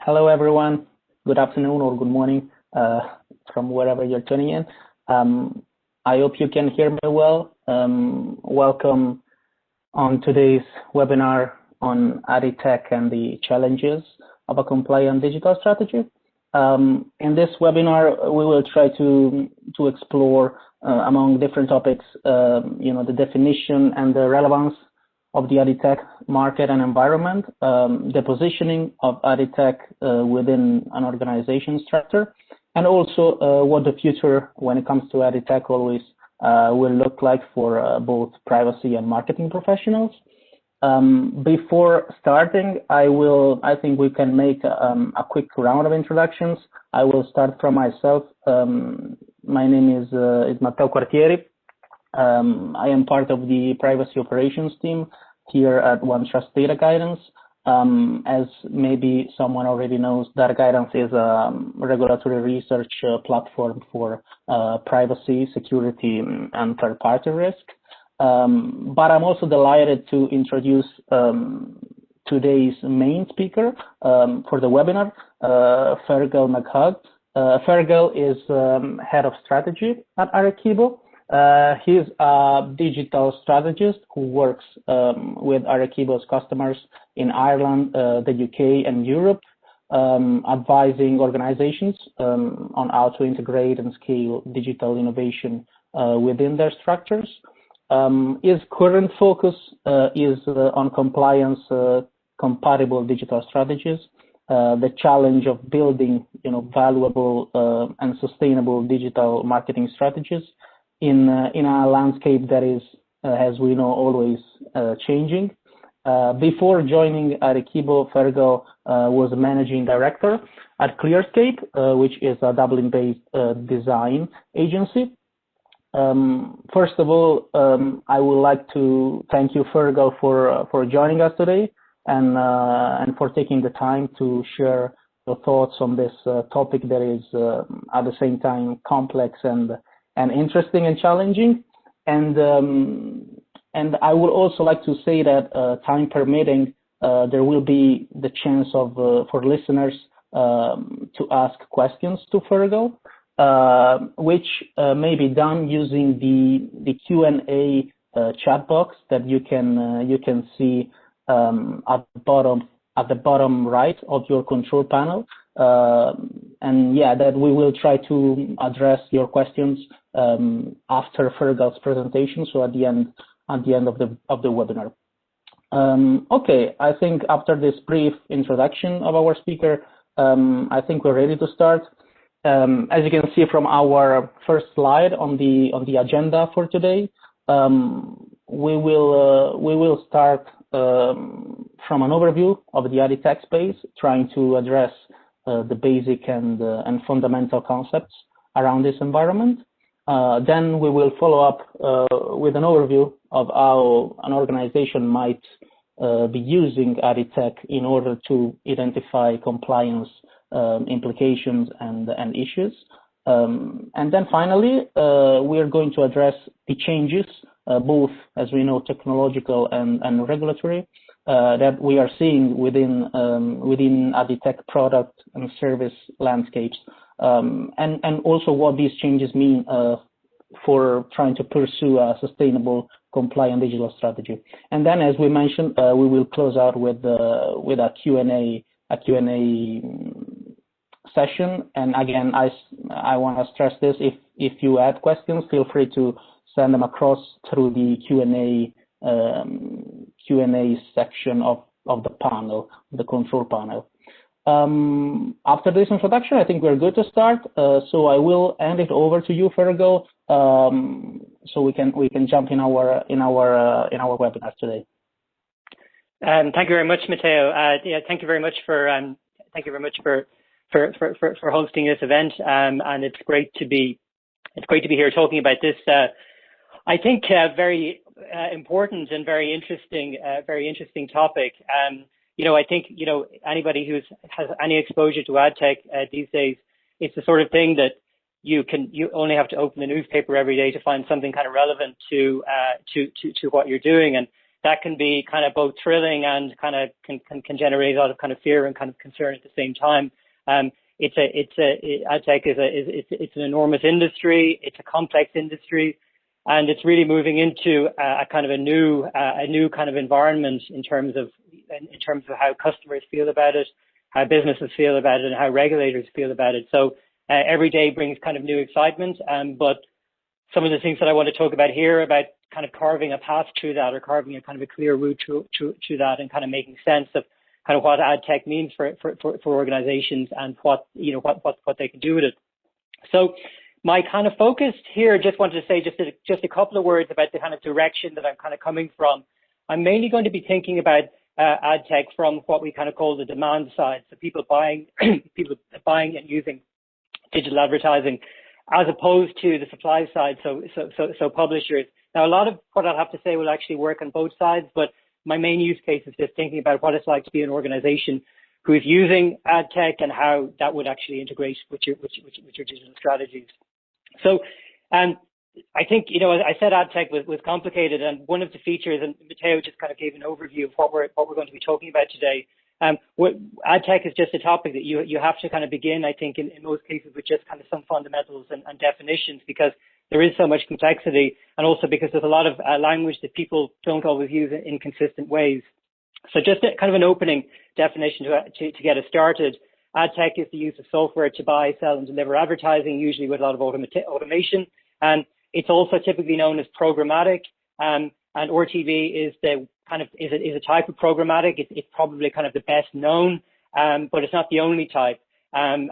Hello, everyone. Good afternoon or good morning from wherever you're tuning in. I hope you can hear me well. Welcome on today's webinar on AdTech and the challenges of a compliant digital strategy. In this webinar, we will try to explore among different topics, the definition and the relevance of the AdTech market and environment, the positioning of AdTech within an organization structure, and also what the future when it comes to AdTech always will look like for both privacy and marketing professionals. Before starting, I think we can make a quick round of introductions. I will start from myself. My name is Matteo Quartieri. I am part of the privacy operations team here at OneTrust DataGuidance. As maybe someone already knows, DataGuidance is a regulatory research platform for privacy, security, and third-party risk. But I'm also delighted to introduce today's main speaker for the webinar, Fergal McHugh. Fergal is head of strategy at Arekibo. He's a digital strategist who works with Arekibo's customers in Ireland, the UK, and Europe, advising organizations on how to integrate and scale digital innovation within their structures. His current focus is on compliance compatible digital strategies, the challenge of building valuable and sustainable digital marketing strategies in a landscape that is, as we know, always changing. Before joining Arekibo, Fergal was managing director at Clearscape, which is a Dublin-based design agency. First of all, I would like to thank you, Fergal, for joining us today and for taking the time to share your thoughts on this topic that is at the same time complex and interesting and challenging. And I would also like to say that time permitting, there will be the chance for listeners to ask questions to Fergal, which may be done using the Q&A chat box that you can see at the bottom right of your control panel. And yeah, that we will try to address your questions after Fergal's presentation, so at the end of the webinar. Okay, I think after this brief introduction of our speaker, I think we're ready to start. As you can see from our first slide on the agenda for today, we will start from an overview of the AdTech space, trying to address the basic and fundamental concepts around this environment. Then we will follow up with an overview of how an organization might be using AdTech in order to identify compliance implications and issues. And then finally, we are going to address the changes, both, as we know, technological and regulatory, that we are seeing within AdTech product and service landscapes, and also what these changes mean for trying to pursue a sustainable, compliant digital strategy. And then, as we mentioned, we will close out with a Q&A session. And again, I want to stress this: if you add questions, feel free to send them across through the Q&A section of the panel, the control panel. After this introduction, I think we're good to start. So I will hand it over to you, Fergal, so we can jump in our webinar today. Thank you very much, Matteo. Thank you very much for hosting this event. And it's great to be here talking about this. I think very important and very interesting topic. I think anybody who has any exposure to ad tech these days, it's the sort of thing that you only have to open the newspaper every day to find something kind of relevant to what you're doing. that can be kind of both thrilling and kind of can generate a lot of kind of fear and kind of concern at the same time. Ad tech it's an enormous industry. It's a complex industry, and it's really moving into a kind of a new kind of environment in terms of how customers feel about it, how businesses feel about it, and how regulators feel about it. So every day brings kind of new excitement. But some of the things that I want to talk about here about kind of carving a path through that, or carving a kind of a clear route to that, and kind of making sense of kind of what ad tech means for organizations and what they can do with it. So my kind of focus here, just wanted to say just a couple of words about the kind of direction that I'm kind of coming from. I'm mainly going to be thinking about ad tech from what we kind of call the demand side, so people buying and using digital advertising, as opposed to the supply side, so publishers. Now, a lot of what I'll have to say will actually work on both sides, but my main use case is just thinking about what it's like to be an organization who is using ad tech and how that would actually integrate with your digital strategies. So, I think, I said ad tech was complicated, and one of the features, and Matteo just kind of gave an overview of what we're going to be talking about today. Ad tech is just a topic that you have to kind of begin, I think, in most cases with just kind of some fundamentals and definitions, because there is so much complexity, and also because there's a lot of language that people don't always use in consistent ways. So just kind of an opening definition to get us started. Ad tech is the use of software to buy, sell, and deliver advertising, usually with a lot of automation. And it's also typically known as programmatic. And RTV is a type of programmatic. It's probably kind of the best known, but it's not the only type. And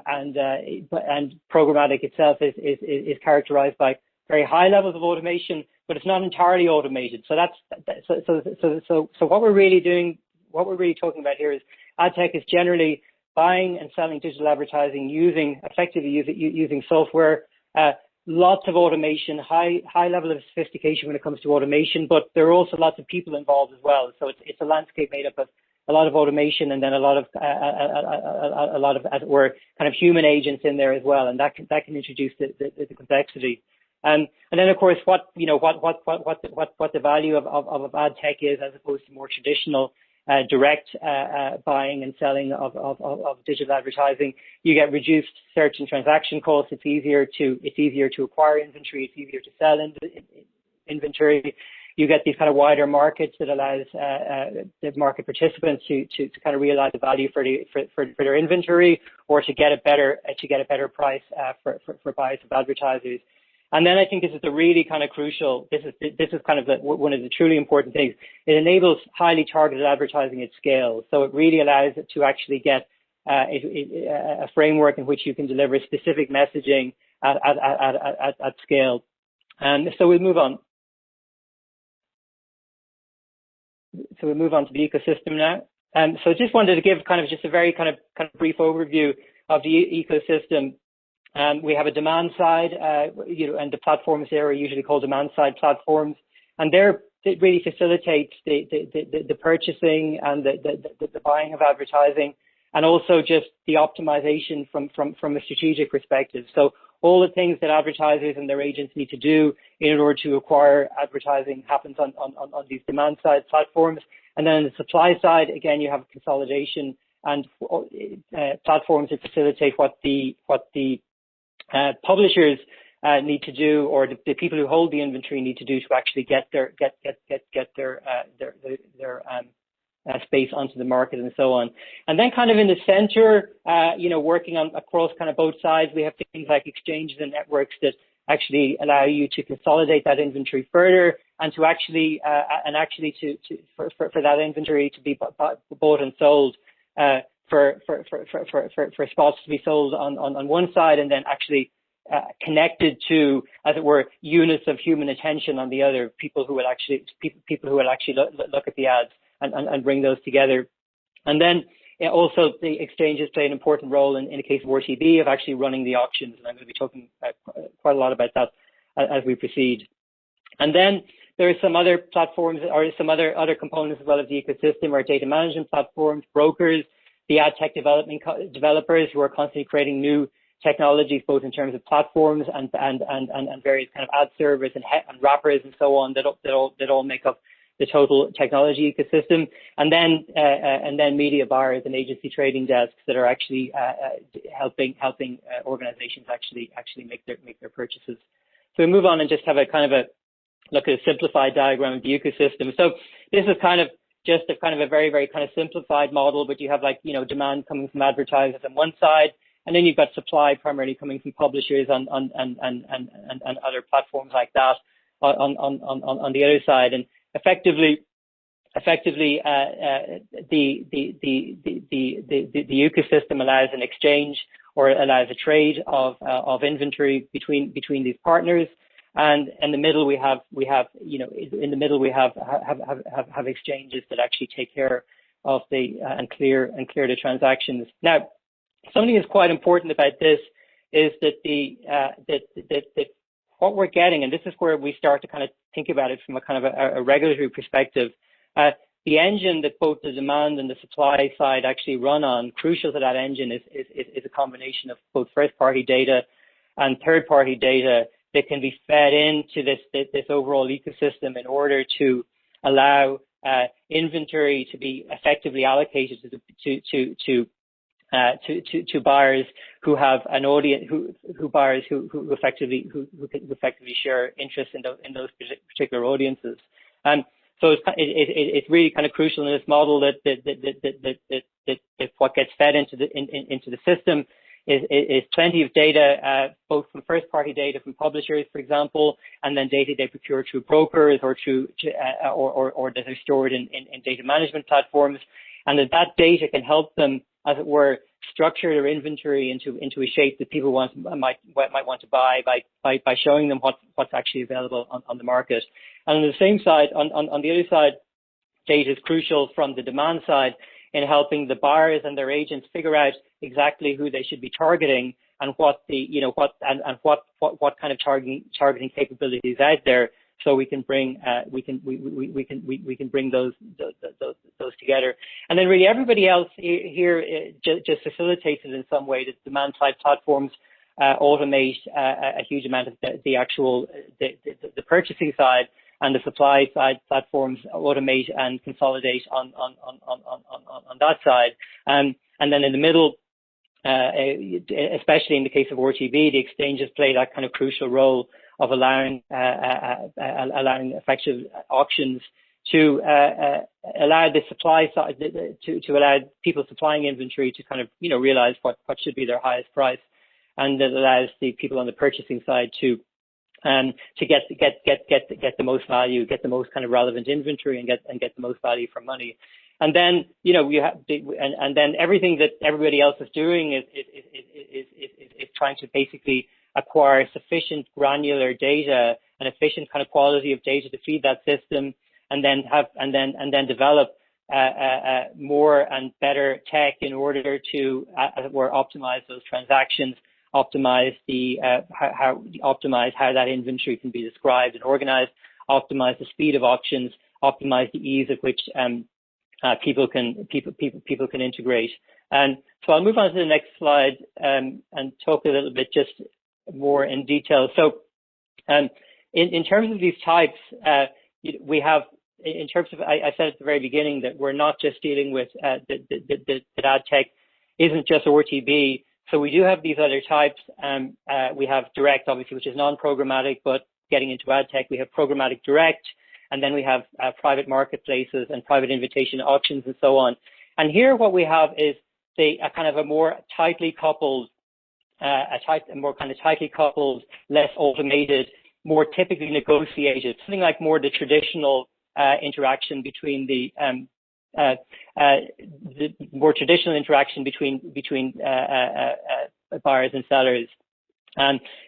programmatic itself is characterized by very high levels of automation, but it's not entirely automated. So what we're really talking about here is ad tech is generally buying and selling digital advertising effectively using software. Lots of automation, high level of sophistication when it comes to automation, but there are also lots of people involved as well. So it's a landscape made up of a lot of automation, and then a lot of as it were kind of human agents in there as well, and that can introduce the complexity. And then of course what the value of ad tech is, as opposed to more traditional direct buying and selling of digital advertising. You get reduced search and transaction costs. It's easier to acquire inventory. It's easier to sell inventory. You get these kind of wider markets that allows the market participants to kind of realize the value for their inventory, or to get a better price for buyers of advertisers. And then I think this is the really kind of crucial. This is kind of one of the truly important things. It enables highly targeted advertising at scale. So it really allows it to actually get a framework in which you can deliver specific messaging at scale. And so we'll move on. So we'll move on to the ecosystem now. So just wanted to give kind of just a very kind of brief overview of the ecosystem. We have a demand side, and the platforms there are usually called demand side platforms, and it really facilitates the purchasing and the buying of advertising, and also just the optimization from a strategic perspective. So all the things that advertisers and their agents need to do in order to acquire advertising happens on these demand side platforms. And then on the supply side, again, you have consolidation and platforms that facilitate what the publishers need to do, or the people who hold the inventory need to do to actually get their space onto the market, and so on. And then kind of in the center, working on across kind of both sides, we have things like exchanges and networks that actually allow you to consolidate that inventory further, and to actually for that inventory to be bought and sold, for spots to be sold on one side, and then actually connected to, as it were, units of human attention on the other, people who will actually look at the ads and bring those together. And then also the exchanges play an important role in the case of RTB of actually running the auctions, and I'm going to be talking quite a lot about that as we proceed. And then there are some other platforms, or some other components as well of the ecosystem, or data management platforms, brokers, the ad tech developers who are constantly creating new technologies, both in terms of platforms and various kind of ad servers and wrappers and so on, that all make up total technology ecosystem, and then media buyers and agency trading desks that are actually helping organizations actually make their purchases. So we move on and just have a kind of a look at a simplified diagram of the ecosystem. So this is kind of just a kind of a very, very kind of simplified model, but you have like, you know, demand coming from advertisers on one side, and then you've got supply primarily coming from publishers and other platforms like that on the other side. And effectively the ecosystem allows an exchange or allows a trade of inventory between these partners. And in the middle, we have exchanges that actually take care of and clear the transactions. Now, something that's quite important about this is that that what we're getting, and this is where we start to kind of think about it from a kind of a regulatory perspective. The engine that both the demand and the supply side actually run on, crucial to that engine is a combination of both first-party data and third-party data that can be fed into this overall ecosystem in order to allow inventory to be effectively allocated to buyers who have an audience, who effectively share interest in those particular audiences. So it's really kind of crucial in this model that what gets fed into the system is plenty of data, both from first-party data from publishers, for example, and then data they procure through brokers or or that are stored in data management platforms, and that data can help them, as it were, structure their inventory into a shape that people might want to buy by showing them what's actually available on the market. And on the same side, on the other side, data is crucial from the demand side in helping the buyers and their agents figure out exactly who they should be targeting and what kind of targeting capabilities out there, so we can bring those together. And then really everybody else here just facilitates it in some way. The demand side platforms automate a huge amount of the actual purchasing side, and the supply side platforms automate and consolidate on that side. And then in the middle, especially in the case of RTB, the exchanges play that kind of crucial role of allowing effective auctions to allow the supply side to allow people supplying inventory to kind of realize what should be their highest price, and that allows the people on the purchasing side to get the most value, get the most kind of relevant inventory, and get the most value for money. And then you have and then everything that everybody else is doing is trying to basically acquire sufficient granular data and efficient kind of quality of data to feed that system, and then develop more and better tech in order to optimize those transactions, optimize how that inventory can be described and organized, optimize the speed of auctions, optimize the ease at which people can integrate. And so I'll move on to the next slide and talk a little bit just more in detail. So in terms of these types, we have, in terms of, I said at the very beginning that we're not just dealing with that ad tech isn't just ORTB. So we do have these other types. We have direct, obviously, which is non-programmatic, but getting into ad tech, we have programmatic direct, and then we have private marketplaces and private invitation auctions and so on. And here what we have is a more tightly coupled, less automated, more typically negotiated, something like more the traditional interaction between the more traditional interaction between buyers and sellers.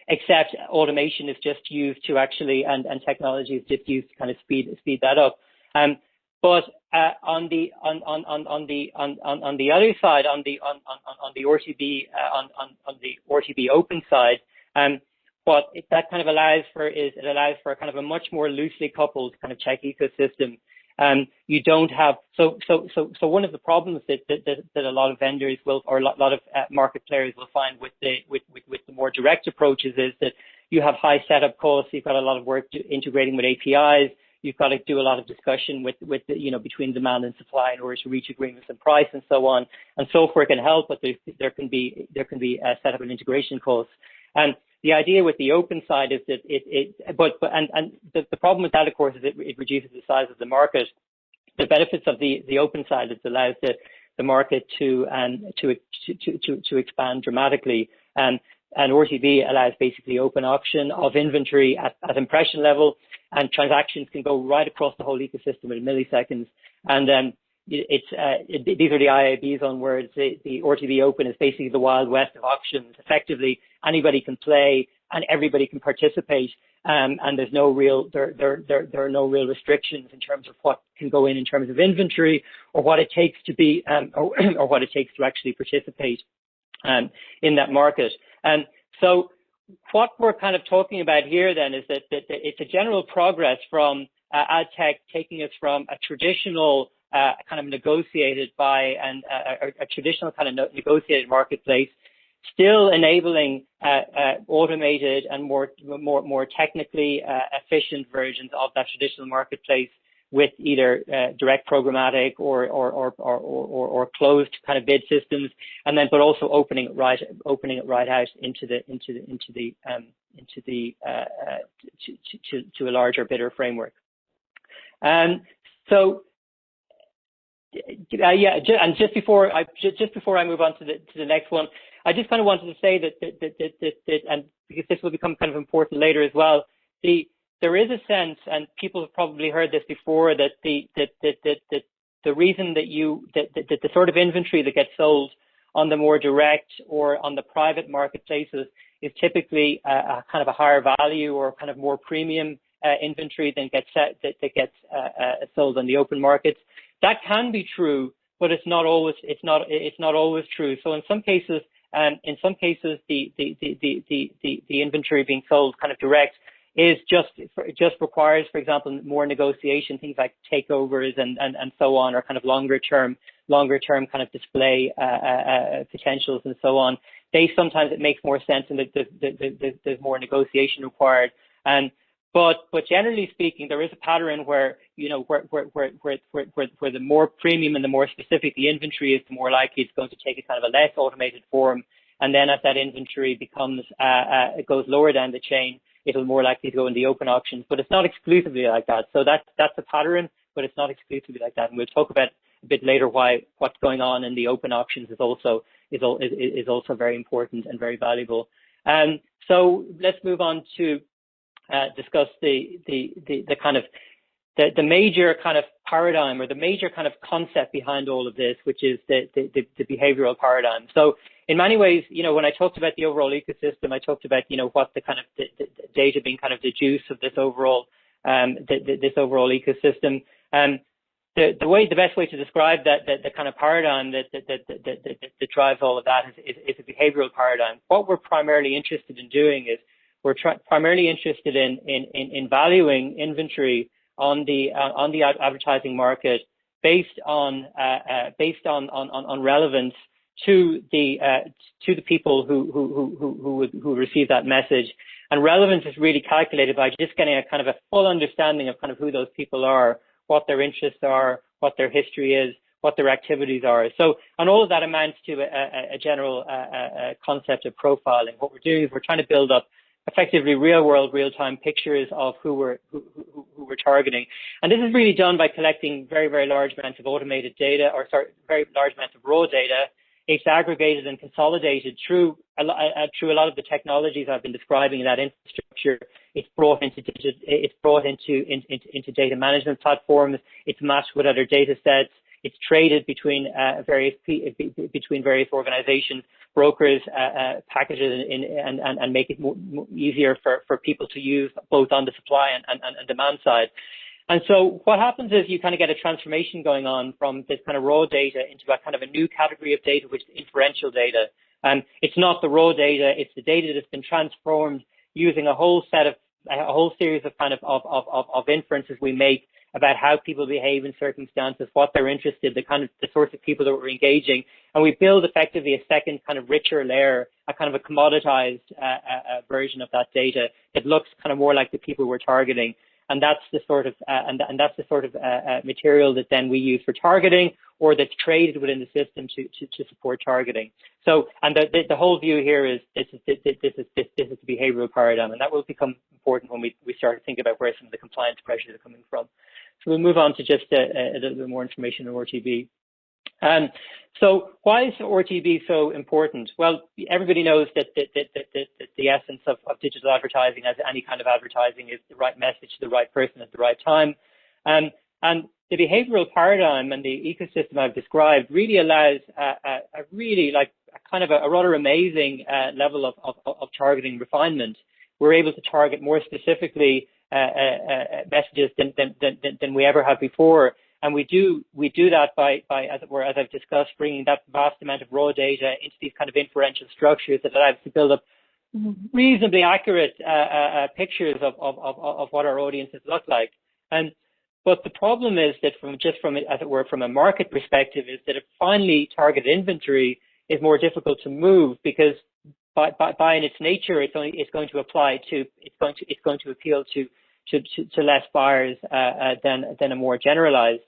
Except automation is just used to actually, and technology is just used to kind of speed that up. But on the other side, on the RTB open side, what that kind of allows for is it allows for a kind of a much more loosely coupled kind of tech ecosystem. You don't have so one of the problems that a lot of vendors will, or a lot of market players will find with the more direct approaches is that you have high setup costs. You've got a lot of work integrating with APIs. you've got to do a lot of discussion with the, between demand and supply in order to reach agreements on price and so on. And software can help, but there can be setup and integration costs. And the idea with the open side is that the problem with that, of course, is it reduces the size of the market. The benefits of the open side is it allows the market to expand dramatically. And RTB allows basically open auction of inventory at impression level, and transactions can go right across the whole ecosystem in milliseconds. And these are the IAB's own words. The RTB Open is basically the Wild West of auctions. Effectively, anybody can play and everybody can participate. And there's no real there are no real restrictions in terms of what can go in terms of inventory, or what it takes to be or what it takes to actually participate in that market. And so what we're kind of talking about here then is that it's a general progress from ad tech taking us from a traditional kind of negotiated by and a traditional kind of negotiated marketplace, still enabling automated and more technically efficient versions of that traditional marketplace with either direct programmatic or closed kind of bid systems, and then but also opening it right out to a larger bidder framework. So. And just before I move on to the next one, I just kind of wanted to say that and because this will become kind of important later as well, there is a sense, and people have probably heard this before, that the reason that the sort of inventory that gets sold on the more direct or on the private marketplaces is typically a kind of a higher value or kind of more premium inventory than gets sold on the open markets. That can be true, but it's not always true. So in some cases, the inventory being sold kind of direct is just requires, for example, more negotiation, things like takeovers and so on, or kind of longer term kind of display potentials and so on. Sometimes it makes more sense, and there's more negotiation required. But generally speaking, there is a pattern where the more premium and the more specific the inventory is, the more likely it's going to take a kind of a less automated form. And then as that inventory it goes lower down the chain, it'll more likely to go in the open auctions. But it's not exclusively like that. So that's a pattern, but it's not exclusively like that. And we'll talk about a bit later why what's going on in the open auctions is also very important and very valuable. So let's move on to discuss the kind of the major kind of paradigm, or the major kind of concept behind all of this, which is the behavioral paradigm. So in many ways, when I talked about the overall ecosystem, I talked about what the kind of the data being kind of the juice of this overall this overall ecosystem. The best way to describe that the kind of paradigm that drives all of that is a behavioral paradigm. What we're primarily interested in doing is we're primarily interested in valuing inventory on the advertising market based on relevance to the people who receive that message. And relevance is really calculated by just getting a kind of a full understanding of kind of who those people are, what their interests are, what their history is, what their activities are. So, and all of that amounts to a general concept of profiling. What we're doing is we're trying to build up effectively real-world, real-time pictures of who we're targeting. And this is really done by collecting very, very large amounts of automated data, very large amounts of raw data. It's aggregated and consolidated through a lot of the technologies I've been describing in that infrastructure. It's brought into data management platforms. It's matched with other data sets. It's traded between various organizations, brokers, packages, and make it easier for people to use both on the supply and demand side. And so what happens is you kind of get a transformation going on from this kind of raw data into a kind of a new category of data, which is inferential data. And it's not the raw data; it's the data that's been transformed using a whole series of kind of inferences we make about how people behave in circumstances, what they're interested, the sorts of people that we're engaging. And we build effectively a second kind of richer layer, a kind of a commoditized version of that data that looks kind of more like the people we're targeting. and that's the sort of material that then we use for targeting, or that's traded within the system to support targeting. So, and the whole view here is this is the behavioral paradigm, and that will become important when we start to think about where some of the compliance pressures are coming from. So we'll move on to just a little bit more information on RTB. So why is RTB so important? Well, everybody knows that the essence of digital advertising, as any kind of advertising, is the right message to the right person at the right time. And the behavioral paradigm and the ecosystem I've described really allows a really like kind of a rather amazing level of targeting refinement. We're able to target more specifically messages than we ever have before. And we do that by, as it were, as I've discussed, bringing that vast amount of raw data into these kind of inferential structures that allow us to build up reasonably accurate pictures of what our audiences look like. But the problem is that as it were, from a market perspective, is that a finely targeted inventory is more difficult to move, because by in its nature, it's going to appeal to less buyers than more generalized.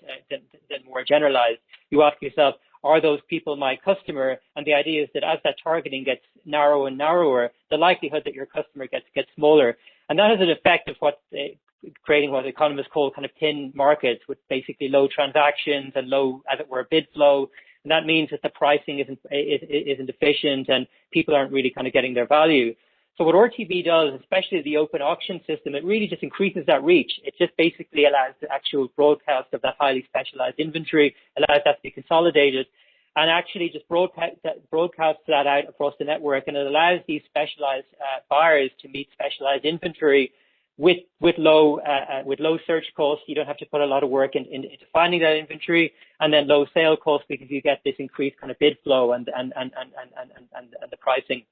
You ask yourself, are those people my customer? And the idea is that as that targeting gets narrower and narrower, the likelihood that your customer gets smaller, and that has an effect of creating what economists call kind of thin markets, with basically low transactions and low, as it were, bid flow. And that means that the pricing isn't efficient, and people aren't really kind of getting their value. So what RTB does, especially the open auction system, it really just increases that reach. It just basically allows the actual broadcast of that highly specialized inventory, allows that to be consolidated, and actually just broadcasts that out across the network. And it allows these specialized buyers to meet specialized inventory with low search costs. You don't have to put a lot of work into finding that inventory, and then low sale costs, because you get this increased kind of bid flow, and the pricing.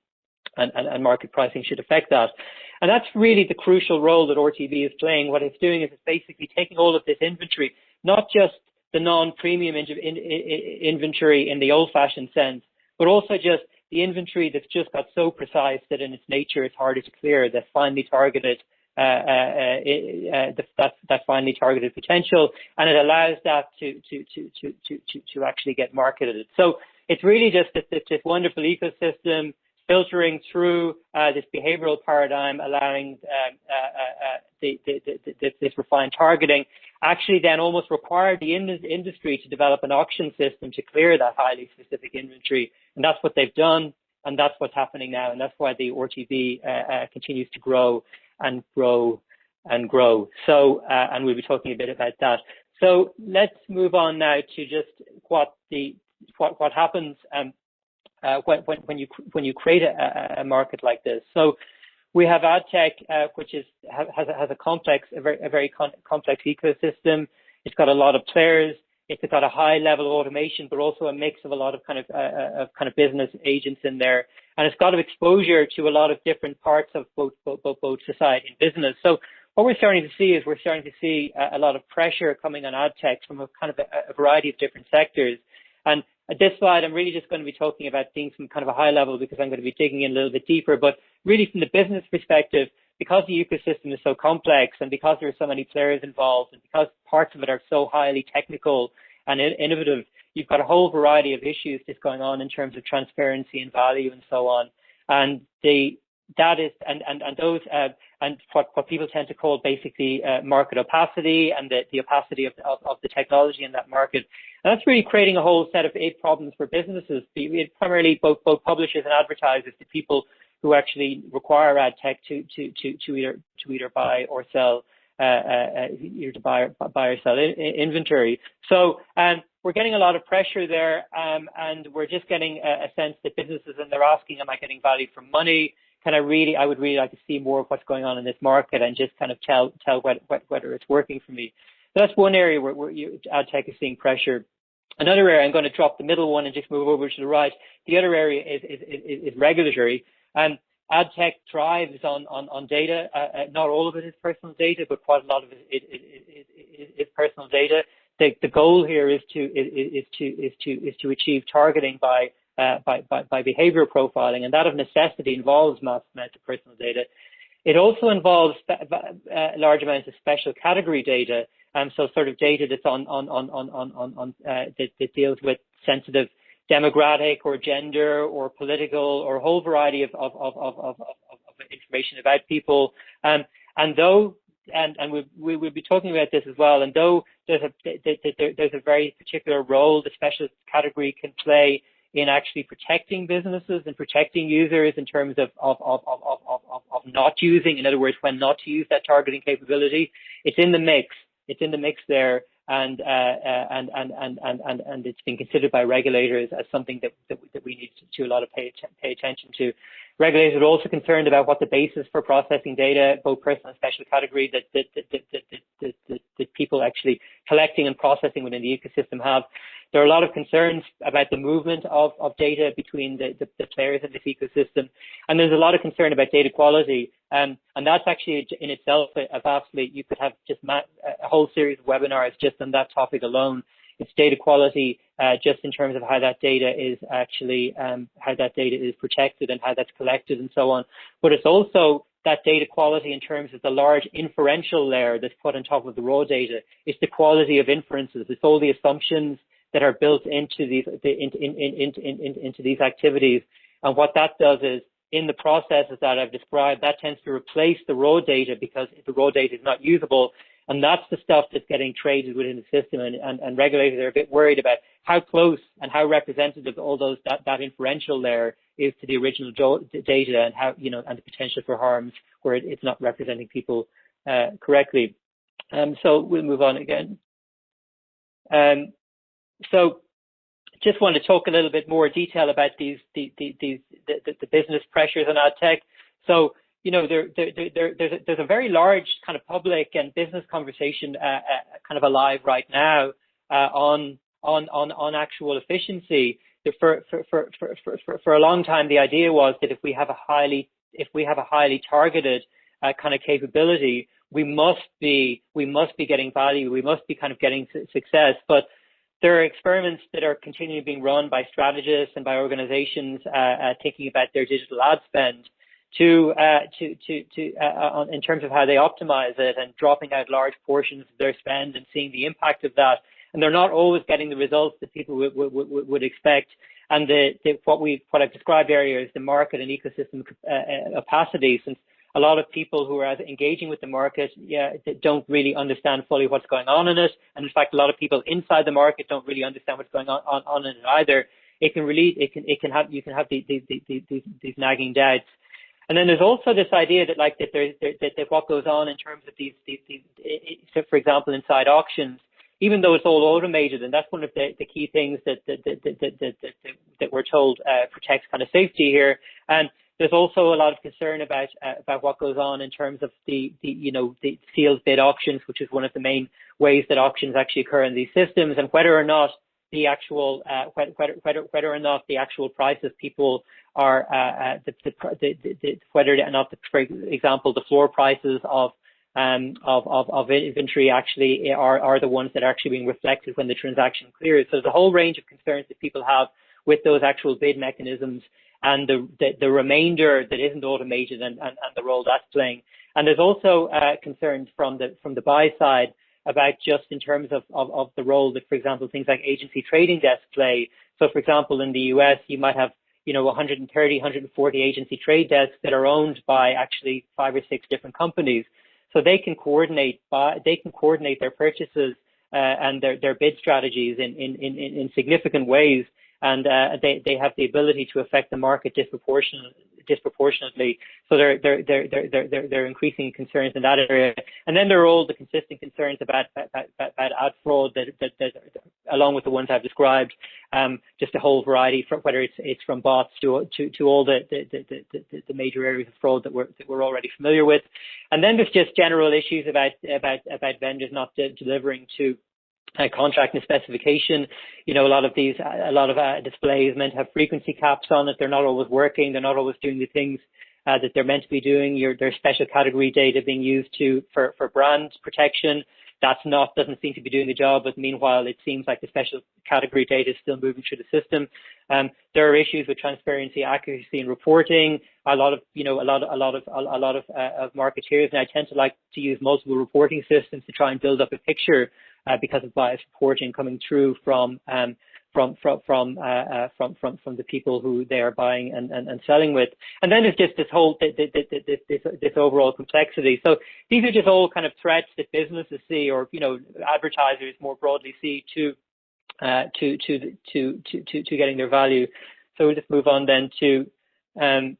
And market pricing should affect that. And that's really the crucial role that RTB is playing. What it's doing is it's basically taking all of this inventory, not just the non-premium inventory in the old-fashioned sense, but also just the inventory that's just got so precise that in its nature it's harder to clear, that finely targeted that finely targeted potential, and it allows that to actually get marketed. So it's really just this wonderful ecosystem filtering through this behavioral paradigm, allowing this refined targeting, actually then almost required the industry to develop an auction system to clear that highly specific inventory. And that's what they've done, and that's what's happening now. And that's why the RTB continues to grow and grow and grow. So, and we'll be talking a bit about that. So let's move on now to just what happens when you create a market like this. So we have ad tech, which has a very complex ecosystem. It's got a lot of players. It's got a high level of automation, but also a mix of a lot of kind of business agents in there. And it's got exposure to a lot of different parts of both society and business. So what we're starting to see a lot of pressure coming on ad tech from a variety of different sectors. And at this slide, I'm really just going to be talking about things from kind of a high level, because I'm going to be digging in a little bit deeper. But really from the business perspective, because the ecosystem is so complex, and because there are so many players involved, and because parts of it are so highly technical and innovative, you've got a whole variety of issues that's going on in terms of transparency and value and so on. And what people tend to call basically market opacity, and the opacity of the technology in that market. And that's really creating a whole set of problems for businesses, primarily both publishers and advertisers, the people who actually require ad tech to either buy or sell, inventory. So we're getting a lot of pressure there, and we're just getting a sense that businesses, and they're asking, am I getting value for money? I would really like to see more of what's going on in this market, and just kind of tell whether it's working for me. So that's one area where ad tech is seeing pressure. Another area, I'm going to drop the middle one and just move over to the right. The other area is regulatory. Ad tech thrives on data. Not all of it is personal data, but quite a lot of it is personal data. The goal here is to achieve targeting by behavior profiling, and that of necessity involves mass amounts of personal data. It also involves large amounts of special category data, so sort of data that's that deals with sensitive demographic or gender or political or a whole variety of information about people. And we will be talking about this as well. And though there's a very particular role the special category can play in actually protecting businesses and protecting users in terms of not using, in other words, when not to use that targeting capability, it's in the mix. It's in the mix there, and it's been considered by regulators as something that we need to a lot of pay attention to. Regulators are also concerned about what the basis for processing data, both personal and special category, that people actually collecting and processing within the ecosystem have. There are a lot of concerns about the movement of data between the players in this ecosystem, and there's a lot of concern about data quality. And that's actually in itself a vastly, you could have just a whole series of webinars just on that topic alone. It's data quality, just in terms of how that data is actually, how that data is protected and how that's collected and so on. But it's also that data quality in terms of the large inferential layer that's put on top of the raw data. It's the quality of inferences. It's all the assumptions that are built into these into these activities. And what that does is, in the processes that I've described, that tends to replace the raw data because the raw data is not usable. And that's the stuff that's getting traded within the system. And regulators are a bit worried about how close and how representative all those that inferential layer is to the original data, and how, and the potential for harms where it's not representing people correctly. So we'll move on again. So just want to talk a little bit more detail about the business pressures on ad tech. So, there's a very large kind of public and business conversation kind of alive right now on actual efficiency. For a long time, the idea was that if we have a highly targeted kind of capability, we must be getting value, we must be kind of getting success. But there are experiments that are continually being run by strategists and by organizations thinking about their digital ad spend in terms of how they optimize it, and dropping out large portions of their spend and seeing the impact of that. And they're not always getting the results that people would expect. And what I've described earlier is the market and ecosystem opacity, since a lot of people who are engaging with the market, don't really understand fully what's going on in it. And in fact, a lot of people inside the market don't really understand what's going on in it either. You can have these nagging doubts. And then there's also this idea that that what goes on in terms of these for example, inside auctions, even though it's all automated, and that's one of the key things that we're told protects kind of safety here. And there's also a lot of concern about what goes on in terms of the sealed bid auctions, which is one of the main ways that auctions actually occur in these systems, and whether or not the actual prices people are whether or not, for example, the floor prices of inventory actually are the ones that are actually being reflected when the transaction clears. So there's a whole range of concerns that people have with those actual bid mechanisms, and the remainder that isn't automated, and the role that's playing. And there's also concerns from the buy side about just in terms of the role that, for example, things like agency trading desks play. So, for example, in the US, you might have 130, 140 agency trade desks that are owned by actually 5 or 6 different companies. So they can coordinate their purchases and their bid strategies in significant ways, and they have the ability to affect the market disproportionately. So they're increasing concerns in that area. And then there are all the consistent concerns about ad fraud that along with the ones I've described, just a whole variety, from whether it's from bots to all the major areas of fraud that we're already familiar with. And then there's just general issues about vendors not delivering to contract and specification. A lot of displays meant to have frequency caps on it. They're not always working. They're not always doing the things that they're meant to be doing. There's special category data being used for brand protection. doesn't seem to be doing the job, but meanwhile, it seems like the special category data is still moving through the system. There are issues with transparency, accuracy, and reporting. A lot of marketeers, and I tend to like to use multiple reporting systems to try and build up a picture because of biased reporting coming through from the people who they are buying and selling with. And then there's just this whole this overall complexity. So these are just all kind of threats that businesses see, or advertisers more broadly see to getting their value. So we'll just move on then to the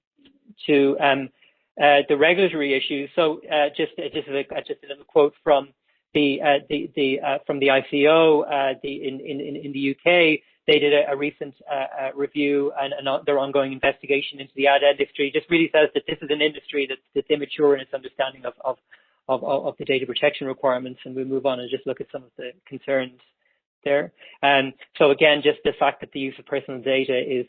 regulatory issues. So just a little quote from the ICO in the UK. They did a recent review and their ongoing investigation into the ad industry. Just really says that this is an industry that's immature in its understanding of the data protection requirements. And we'll move on and just look at some of the concerns there. So again, just the fact that the use of personal data is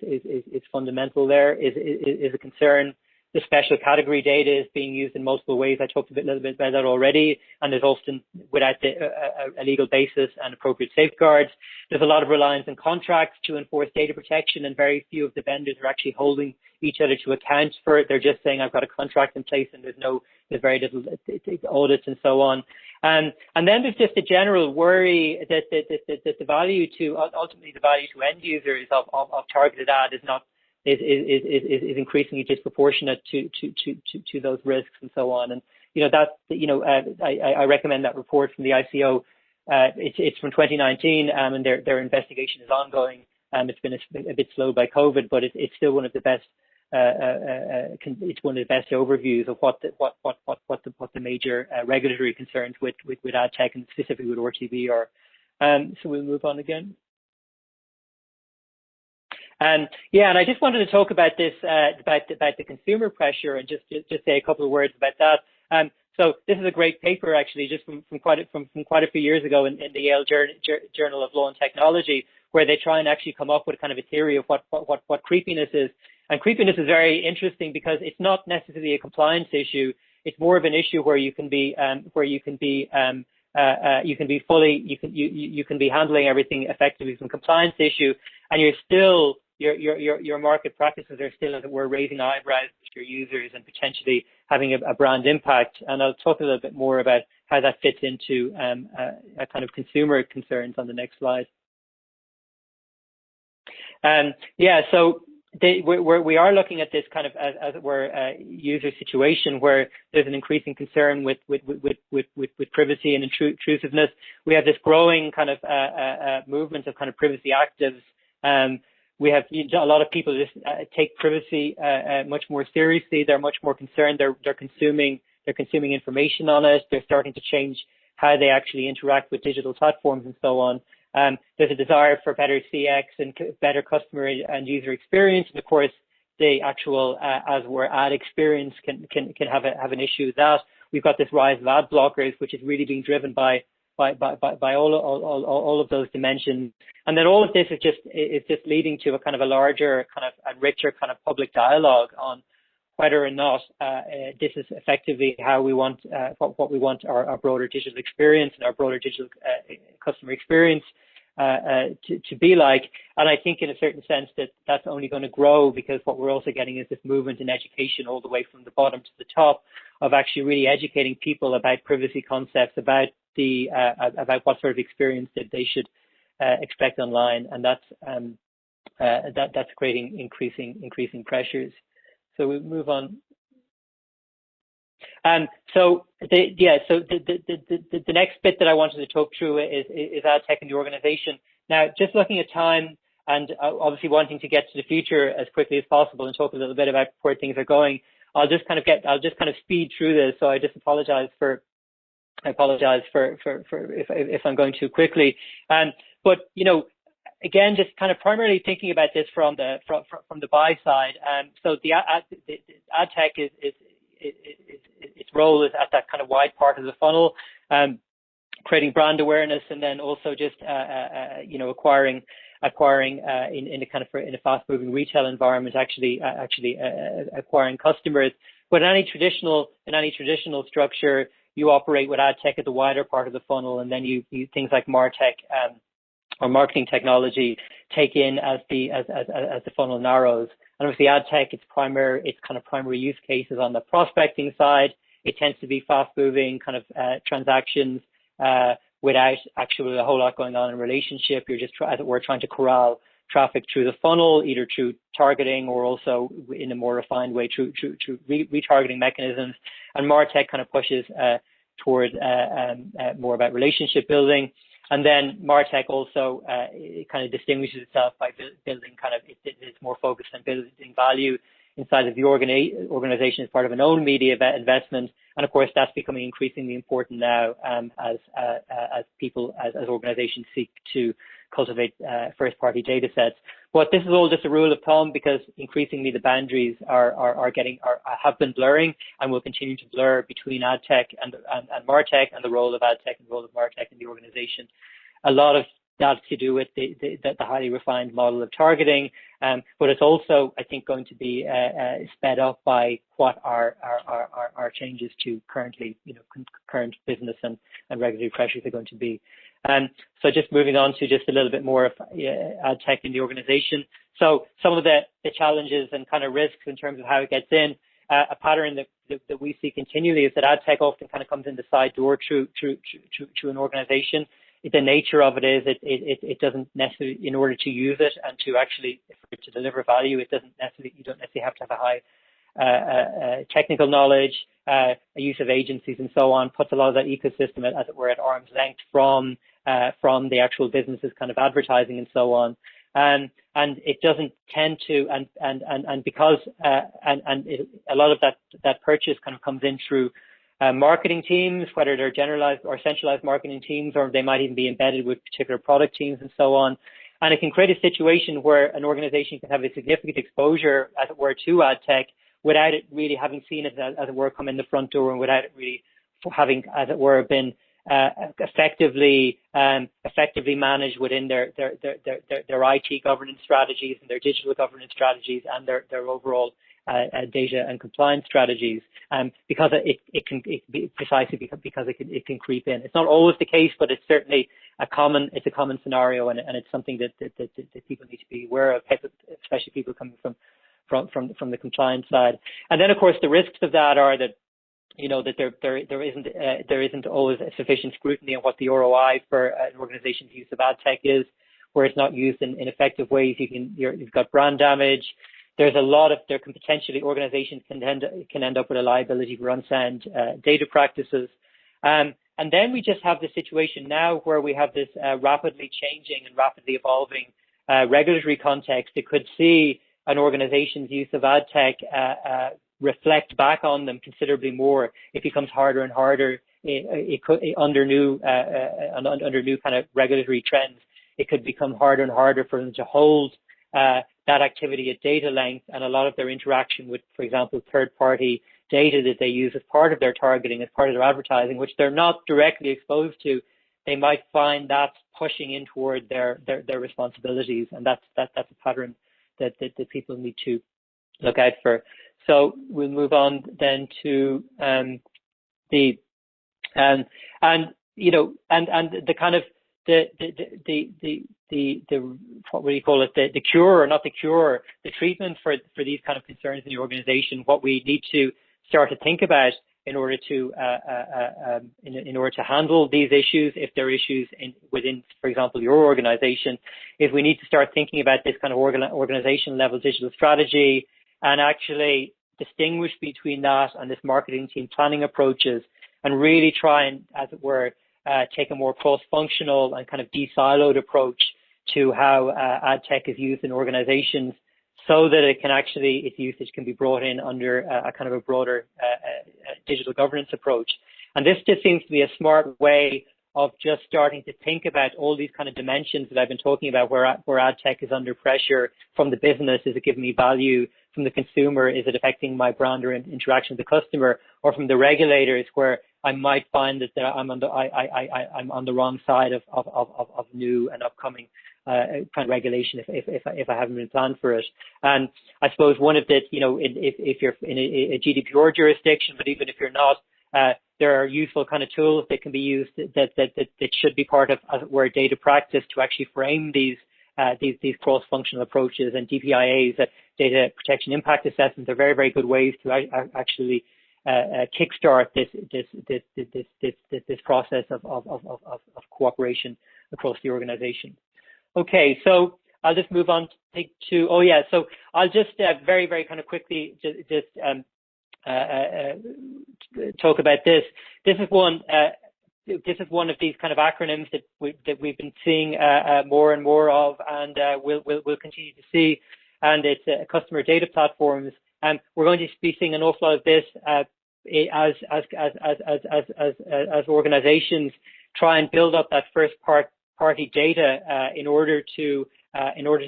fundamental there is a concern. The special category data is being used in multiple ways. I talked a little bit about that already, and there's often, without a legal basis and appropriate safeguards, there's a lot of reliance on contracts to enforce data protection, and very few of the vendors are actually holding each other to account for it. They're just saying, I've got a contract in place, and there's very little audits and so on. And then there's just a general worry that the value to, ultimately the value to end users of targeted ad is increasingly disproportionate to those risks and so on. And I recommend that report from the ICO. It's from 2019, and their investigation is ongoing. It's been a bit slowed by COVID, but it's still one of the best. It's one of the best overviews of what the major regulatory concerns with ad tech and specifically with RTB are. So we'll move on again. And I just wanted to talk about this, about the consumer pressure, and just say a couple of words about that. So this is a great paper, actually, just from quite a few years ago in the Yale Journal of Law and Technology, where they try and actually come up with kind of a theory of what creepiness is. And creepiness is very interesting because it's not necessarily a compliance issue. It's more of an issue where you can be handling everything effectively from a compliance issue, and you're still your market practices are still, as it were, raising eyebrows to your users and potentially having a brand impact. And I'll talk a little bit more about how that fits into a kind of consumer concerns on the next slide. So we are looking at this kind of as it were user situation where there's an increasing concern with privacy and intrusiveness. We have this growing kind of movement of kind of privacy actives. We have a lot of people just take privacy much more seriously. They're much more concerned. They're consuming information on it. They're starting to change how they actually interact with digital platforms and so on. There's a desire for better CX and better customer and user experience, and of course, the actual as we're ad experience can have an issue with that. We've got this rise of ad blockers, which is really being driven by all of those dimensions, and then all of this is just leading to a kind of a larger, kind of a richer kind of public dialogue on whether or not this is effectively how we want what we want our broader digital experience and our broader digital customer experience to be like. And I think in a certain sense that's only going to grow, because what we're also getting is this movement in education all the way from the bottom to the top of actually really educating people about privacy concepts, about what sort of experience that they should expect online, and that's creating increasing pressures. So we move on. So the next bit that I wanted to talk through is ad tech in the organization. Now, just looking at time and obviously wanting to get to the future as quickly as possible and talk a little bit about where things are going, I'll just kind of speed through this. So I just apologize if I'm going too quickly. But again, just kind of primarily thinking about this from the buy side. So the ad tech its role is at that kind of wide part of the funnel, creating brand awareness, and then also just acquiring in a fast-moving retail environment, actually acquiring customers. But in any traditional structure, you operate with ad tech at the wider part of the funnel, and then you things like MarTech or marketing technology take in as the funnel narrows. And obviously ad tech, its kind of primary use cases on the prospecting side. It tends to be fast moving kind of transactions without actually a whole lot going on in relationship. You're just, as it were, trying to corral traffic through the funnel, either through targeting or also in a more refined way through retargeting mechanisms. And MarTech kind of pushes toward more about relationship building. And then MarTech also it kind of distinguishes itself by building it's more focused on building value inside of the organization as part of an own media investment. And of course, that's becoming increasingly important now as organizations seek to cultivate first-party data sets. But this is all just a rule of thumb, because increasingly the boundaries have been blurring and will continue to blur between ad tech and MarTech, and the role of ad tech and the role of MarTech in the organization. A lot of that's to do with the highly refined model of targeting, but it's also, I think, going to be sped up by what our changes to current business and regulatory pressures are going to be. So just moving on to just a little bit more of ad tech in the organization. So some of the challenges and kind of risks in terms of how it gets in, a pattern that we see continually is that ad tech often kind of comes in the side door through an organization. The nature of it is it doesn't necessarily, in order to use it and to actually to deliver value, you don't necessarily have to have a high technical knowledge, a use of agencies and so on. Puts a lot of that ecosystem, as it were, at arm's length from the actual businesses kind of advertising and so on. And it doesn't tend to, and because a lot of that purchase kind of comes in through marketing teams, whether they're generalized or centralized marketing teams, or they might even be embedded with particular product teams and so on. And it can create a situation where an organization can have a significant exposure, as it were, to ad tech without it really having seen it, as it were, come in the front door, and without it really having, as it were, been effectively managed within their IT governance strategies and their digital governance strategies and their overall data and compliance strategies, because it can creep in. It's not always the case, but it's certainly a common scenario, and it's something that people need to be aware of, especially people coming from the compliance side. And then, of course, the risks of that are that that there isn't always sufficient scrutiny on what the ROI for an organization's use of ad tech is, where it's not used in effective ways. You've got brand damage. There can potentially, organizations can end up with a liability for unsound data practices. And then we just have the situation now where we have this rapidly changing and rapidly evolving regulatory context that could see an organization's use of ad tech reflect back on them considerably more. It becomes harder and harder. Under new kind of regulatory trends, it could become harder and harder for them to hold that activity at data length, and a lot of their interaction with, for example, third-party data that they use as part of their targeting, as part of their advertising, which they're not directly exposed to. They might find that's pushing in toward their responsibilities, and that's a pattern that people need to look out for. So we'll move on then to the what would you call it, the cure, or not the cure, the treatment for these kind of concerns in the organization. What we need to start to think about in order to handle these issues, if there are issues within, for example, your organization, is we need to start thinking about this kind of organization level digital strategy, and actually distinguish between that and this marketing team planning approaches, and really try and, as it were, take a more cross-functional and kind of de-siloed approach to how ad tech is used in organizations, so that its usage can be brought in under a kind of a broader digital governance approach. And this just seems to be a smart way of just starting to think about all these kind of dimensions that I've been talking about, where ad tech is under pressure from the business. Is it giving me value? From the consumer, is it affecting my brand or interaction with the customer? Or from the regulators, where I might find that I'm on the wrong side of new and upcoming kind of regulation if I haven't been planned for it. And I suppose one of the, if you're in a GDPR jurisdiction, but even if you're not, there are useful kind of tools that can be used that should be part of, as it were, data practice to actually frame these cross-functional approaches, and DPIAs, data protection impact assessments, are very, very good ways to actually kickstart this process of cooperation across the organization. Okay, so I'll just move on to so I'll just very, very kind of quickly just talk about this. This is one of these kind of acronyms that we've been seeing more and more of, and we'll continue to see. And it's customer data platforms. And we're going to be seeing an awful lot of this as organizations try and build up that first party data in order to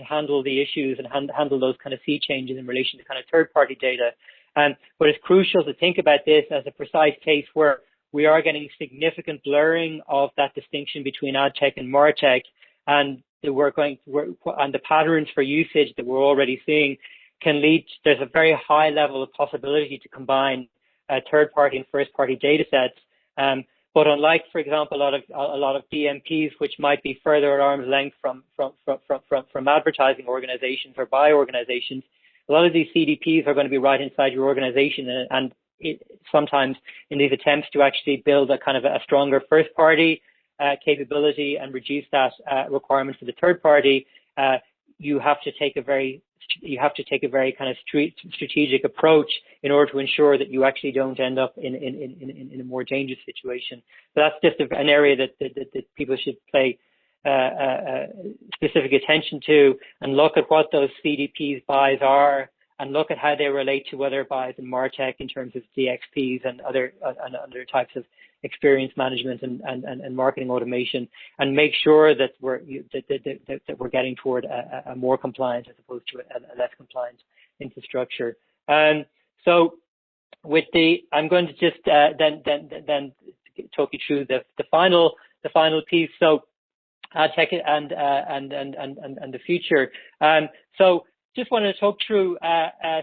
handle the issues and handle those kind of sea changes in relation to kind of third party data. But it's crucial to think about this as a precise case where we are getting significant blurring of that distinction between ad tech and martech, and the patterns for usage that we're already seeing can lead. There's a very high level of possibility to combine third-party and first-party data sets. But unlike, for example, a lot of DMPs, which might be further at arm's length from advertising organizations or buy organizations, a lot of these CDPs are going to be right inside your organization, and sometimes in these attempts to actually build a kind of a stronger first-party capability and reduce that requirement for the third party, you have to take a very kind of strategic approach in order to ensure that you actually don't end up in a more dangerous situation. So that's just an area that people should pay specific attention to, and look at what those CDPs buys are, and look at how they relate to other buys in MarTech in terms of DXPs and other types of experience management and marketing automation, and make sure that we're getting toward a more compliant as opposed to a less compliant infrastructure. So I'm going to just then talk you through the final piece. So ad tech and the future. So just wanted to talk through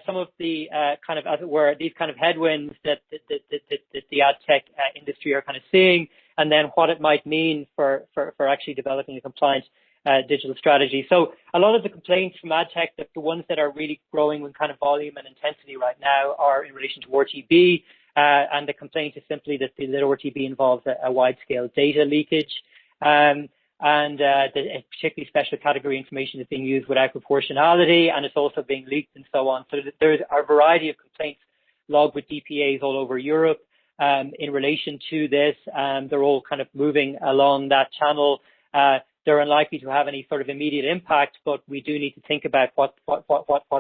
some of the kind of, as it were, these kind of headwinds that the ad tech industry are kind of seeing, and then what it might mean for actually developing a compliant digital strategy. So a lot of the complaints from ad tech, the ones that are really growing in kind of volume and intensity right now, are in relation to RTB, and the complaint is simply that the RTB involves a wide-scale data leakage. And particularly special category information is being used without proportionality, and it's also being leaked and so on. So there's a variety of complaints logged with DPAs all over Europe in relation to this. They're all kind of moving along that channel. They're unlikely to have any sort of immediate impact, but we do need to think about what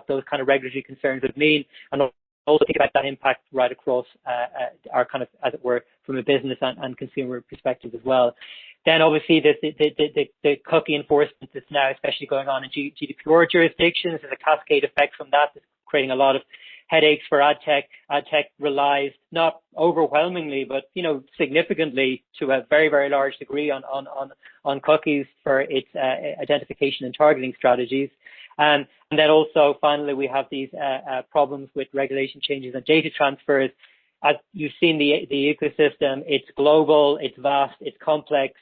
those kind of regulatory concerns would mean, and also think about that impact right across our kind of, as it were, from a business and consumer perspective as well. Then obviously the cookie enforcement that's now especially going on in GDPR jurisdictions. There's a cascade effect from that that's creating a lot of headaches for ad tech. Ad tech relies not overwhelmingly, but significantly to a very, very large degree on cookies for its identification and targeting strategies. And then also finally we have these problems with regulation changes and data transfers. As you've seen the ecosystem, it's global, it's vast, it's complex.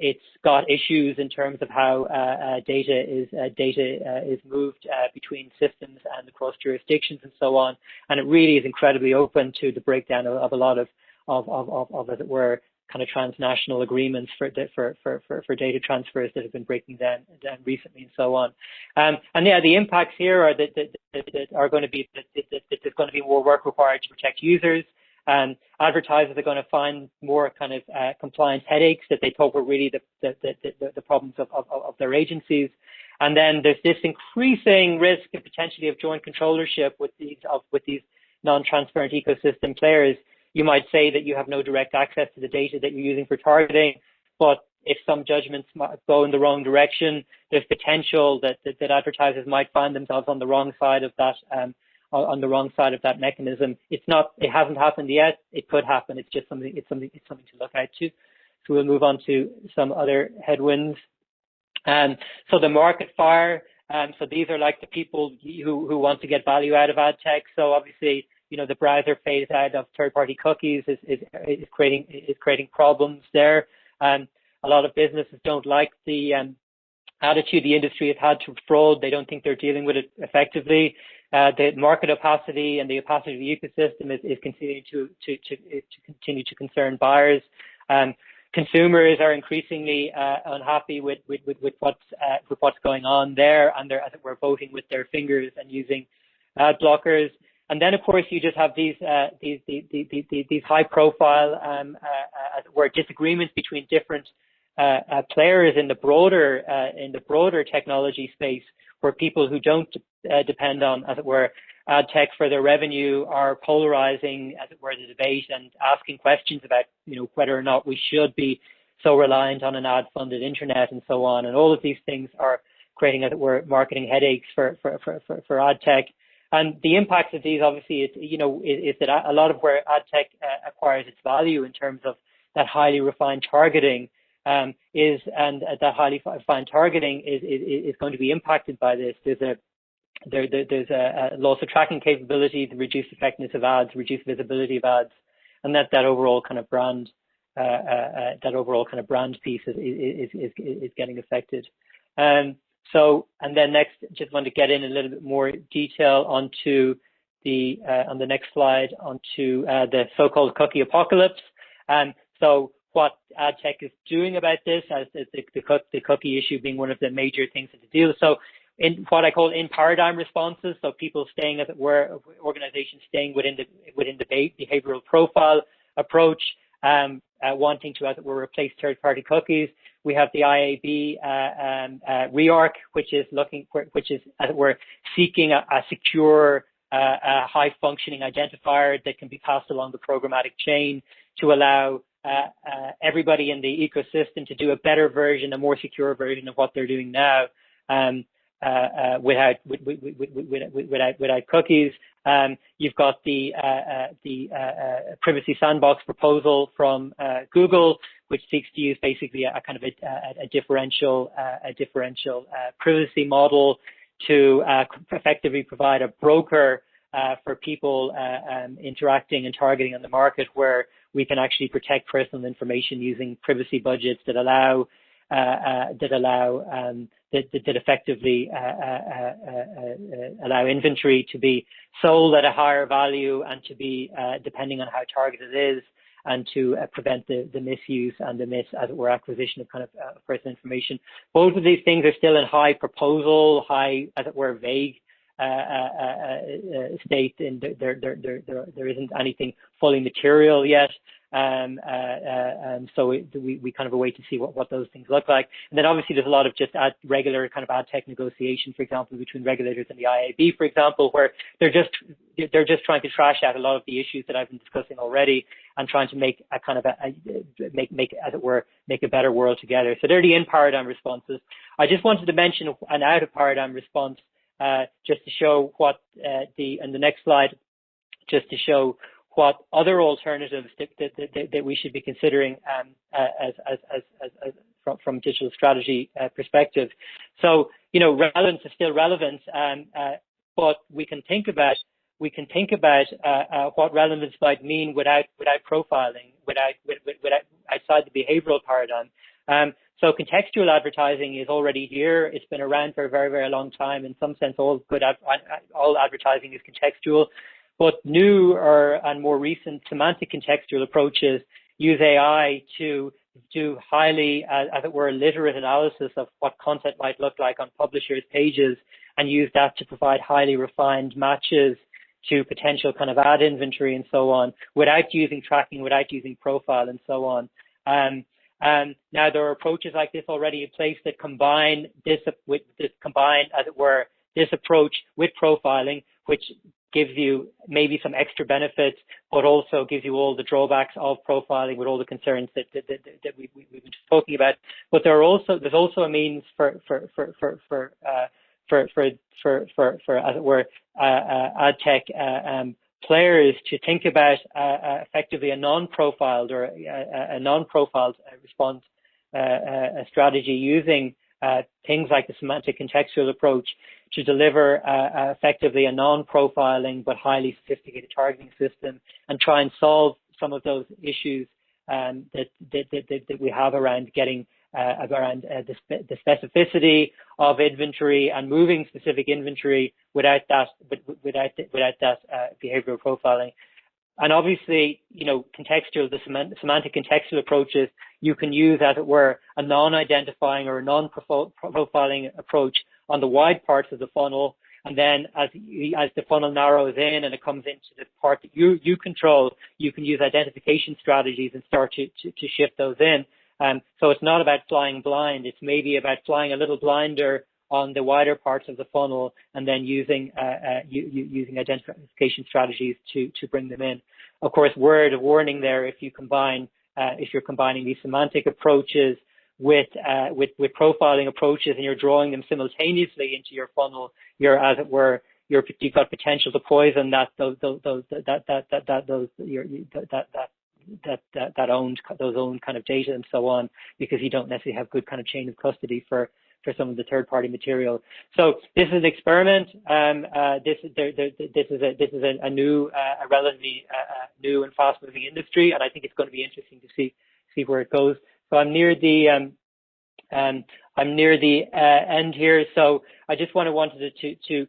It's got issues in terms of how data is moved between systems and across jurisdictions and so on. And it really is incredibly open to the breakdown of a lot of as it were, kind of transnational agreements for data transfers that have been breaking down recently and so on. And yeah, the impacts here are that are going to be that there's going to be more work required to protect users. Advertisers are going to find more kind of compliance headaches that they thought were really the problems of their agencies. And then there's this increasing risk and potentially of joint controllership with these non-transparent ecosystem players. You might say that you have no direct access to the data that you're using for targeting, but if some judgments might go in the wrong direction, there's potential that advertisers might find themselves on the wrong side of that mechanism. It hasn't happened yet. It could happen. It's just something to look out to. So we'll move on to some other headwinds. So the market fire. So these are like the people who want to get value out of ad tech. So obviously the browser phase out of third-party cookies is creating problems there. A lot of businesses don't like the attitude the industry has had to fraud. They don't think they're dealing with it effectively. The market opacity and the opacity of the ecosystem is continuing to continue to concern buyers. Consumers are increasingly unhappy with what's going on there, and they're, as it were, voting with their fingers and using ad blockers. And then, of course, you just have these high-profile, as it were, disagreements between different players in the broader technology space, where people who don't depend on, as it were, ad tech for their revenue are polarizing, as it were, the debate and asking questions about, whether or not we should be so reliant on an ad-funded internet and so on. And all of these things are creating, as it were, marketing headaches for ad tech. And the impact of these, obviously, is that a lot of where ad tech acquires its value in terms of that highly refined targeting that highly refined targeting is going to be impacted by this. There's a loss of tracking capability, the reduced effectiveness of ads, reduced visibility of ads, and that overall kind of brand piece is getting affected. And then next, just want to get in a little bit more detail onto the on the next slide onto the so-called cookie apocalypse. So what ad tech is doing about this, as the cookie issue being one of the major things to deal with. So in what I call in paradigm responses, so people staying, as it were, organizations staying within the behavioral profile approach, wanting to, as it were, replace third-party cookies. We have the IAB reorg, which is, as it were, seeking a secure, high-functioning identifier that can be passed along the programmatic chain to allow everybody in the ecosystem to do a better version, a more secure version of what they're doing now, without cookies. You've got the privacy sandbox proposal from Google, which seeks to use basically a kind of a differential privacy model to effectively provide a broker for people interacting and targeting on the market, where we can actually protect personal information using privacy budgets that effectively allow inventory to be sold at a higher value and to be depending on how targeted it is, and to prevent the misuse and the as it were, acquisition of kind of personal information. Both of these things are still in high proposal, as it were, vague state, and there isn't anything fully material yet. So we kind of await to see what those things look like. And then obviously there's a lot of just regular kind of ad tech negotiation, for example, between regulators and the IAB, for example, where they're just trying to trash out a lot of the issues that I've been discussing already, and trying to make a kind of make as it were, make a better world together. So they're the in paradigm responses. I just wanted to mention an out of paradigm response, just to show what and the next slide, just to show what other alternatives that we should be considering from digital strategy perspective. So relevance is still relevance, but we can think about what relevance might mean without profiling, without outside the behavioral paradigm. So contextual advertising is already here. It's been around for a very, very long time. In some sense, all advertising is contextual. But newer and more recent semantic contextual approaches use AI to do highly, as it were, literate analysis of what content might look like on publishers' pages, and use that to provide highly refined matches to potential kind of ad inventory and so on, without using tracking, without using profile and so on. Now there are approaches like this already in place that combine as it were, this approach with profiling, which gives you maybe some extra benefits, but also gives you all the drawbacks of profiling with all the concerns that we've been talking about. But there's also a means for as it were, ad tech players to think about effectively a non-profiled response strategy using things like the semantic contextual approach to deliver effectively a non-profiling but highly sophisticated targeting system and try and solve some of those issues that we have around getting the specificity of inventory and moving specific inventory without that behavioral profiling. And obviously, the semantic contextual approaches you can use, as it were, a non-identifying or a non-profiling approach on the wide parts of the funnel. And then as the funnel narrows in and it comes into the part that you control, you can use identification strategies and start to shift those in. So it's not about flying blind. It's maybe about flying a little blinder on the wider parts of the funnel and then using identification strategies to bring them in. Of course, word of warning there, if you're combining these semantic approaches with profiling approaches and you're drawing them simultaneously into your funnel, you've got potential to poison those own kind of data and so on, because you don't necessarily have good kind of chain of custody for some of the third-party material. So this is an experiment. This is a relatively new and fast-moving industry, and I think it's going to be interesting to see where it goes. So I'm near the end here. So I just wanted to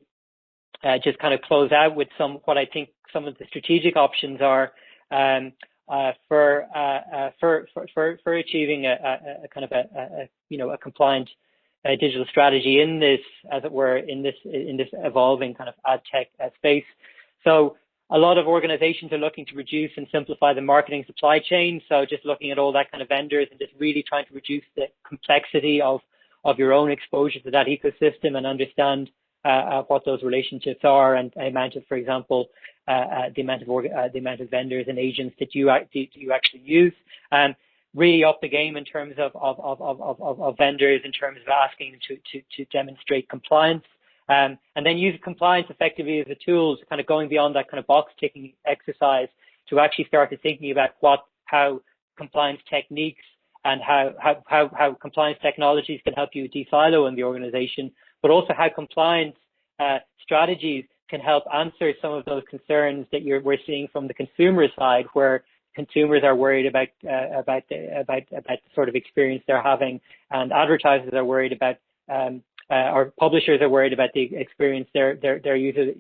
just kind of close out with what I think some of the strategic options are for achieving a kind of a compliant digital strategy in this, as it were, in this evolving kind of ad tech space. So a lot of organizations are looking to reduce and simplify the marketing supply chain. So just looking at all that kind of vendors and just really trying to reduce the complexity of your own exposure to that ecosystem and understand what those relationships are, and the amount of, for example, the amount of vendors and agents that you actually use. Really up the game in terms of vendors, in terms of asking to demonstrate compliance, and then use compliance effectively as a tool to kind of going beyond that kind of box ticking exercise to actually start to thinking about how compliance techniques and how compliance technologies can help you de-silo in the organization, but also how compliance strategies can help answer some of those concerns that we're seeing from the consumer side, where consumers are worried about the sort of experience they're having, and advertisers are worried about, or publishers are worried about the experience their users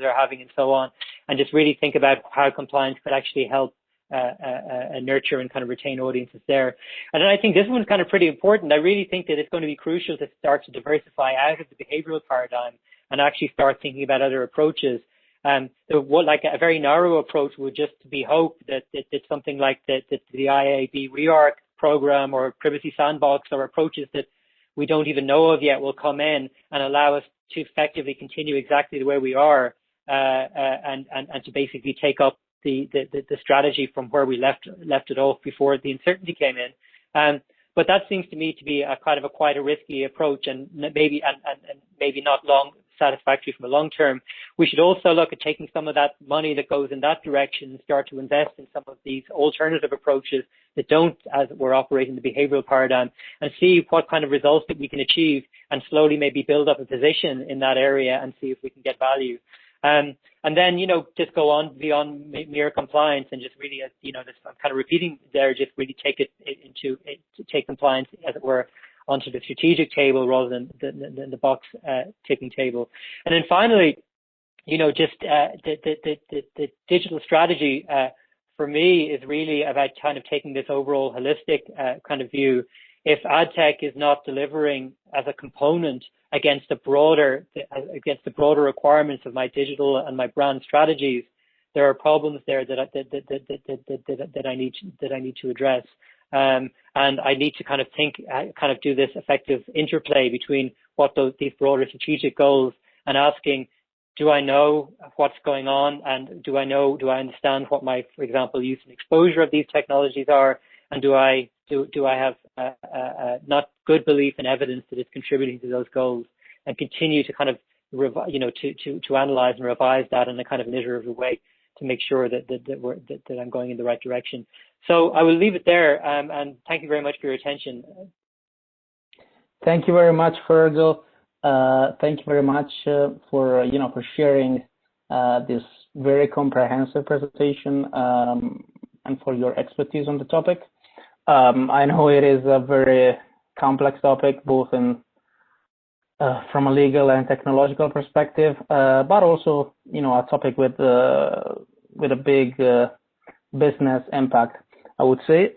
are having, and so on. And just really think about how compliance could actually help nurture and kind of retain audiences there. And then I think this one's kind of pretty important. I really think that it's going to be crucial to start to diversify out of the behavioral paradigm and actually start thinking about other approaches. Like a very narrow approach would just be hope that something like the IAB REARC program or Privacy Sandbox, or approaches that we don't even know of yet, will come in and allow us to effectively continue exactly the way we are, and to basically take up the strategy from where we left it off before the uncertainty came in. But that seems to me to be quite a risky approach, and maybe not long satisfactory from a long term. We should also look at taking some of that money that goes in that direction and start to invest in some of these alternative approaches that don't, as we're operating the behavioral paradigm, and see what kind of results that we can achieve, and slowly maybe build up a position in that area and see if we can get value. And then, just go on beyond mere compliance and just really, just I'm kind of repeating there, just really take compliance, as it were, onto the strategic table rather than the box ticking table. And then finally, just the digital strategy for me is really about kind of taking this overall holistic kind of view. If ad tech is not delivering as a component against the broader requirements of my digital and my brand strategies, there are problems there that I need to address. And I need to kind of do this effective interplay between these broader strategic goals, and asking, do I know what's going on, and do I understand what my, for example, use and exposure of these technologies are, and do I have not good belief and evidence that it's contributing to those goals, and continue to kind of to analyze and revise that in a kind of an iterative way to make sure that I'm going in the right direction. So I will leave it there, and thank you very much for your attention. Thank you very much, Fergal. Thank you very much for sharing this very comprehensive presentation and for your expertise on the topic. I know it is a very complex topic, both in from a legal and technological perspective, but also a topic with a big business impact, I would say.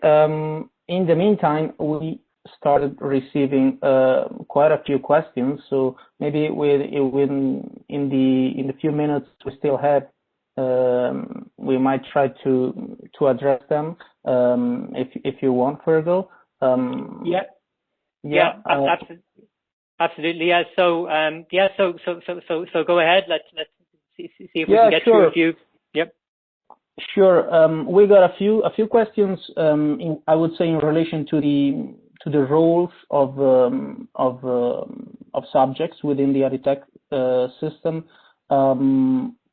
In the meantime, we started receiving quite a few questions, so maybe in the few minutes we still have, we might try to address them if you want, Fergal. Absolutely. Yeah. So go ahead. Let's see if we can get through a few. Yep. Sure. We got a few questions. I would say in relation to the roles of subjects within the EdTech system.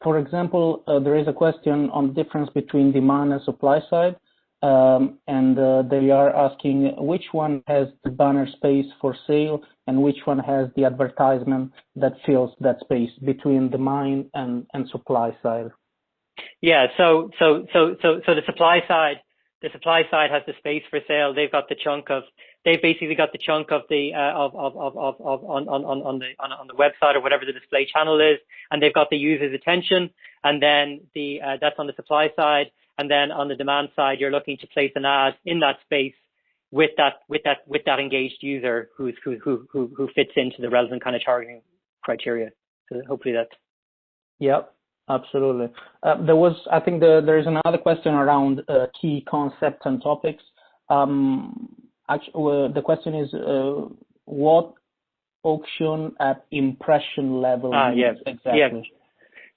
For example, there is a question on the difference between demand and supply side, and they are asking which one has the banner space for sale and which one has the advertisement that fills that space between demand and supply side. Yeah. So the supply side has the space for sale. They've basically got the chunk of the on the website or whatever the display channel is, and they've got the user's attention, and then that's on the supply side, and then on the demand side, you're looking to place an ad in that space with that engaged user who fits into the relevant kind of targeting criteria. So hopefully that's. Yep. Absolutely. I think there is another question around key concepts and topics. Actually, the question is what auction at impression level means exactly. Yeah.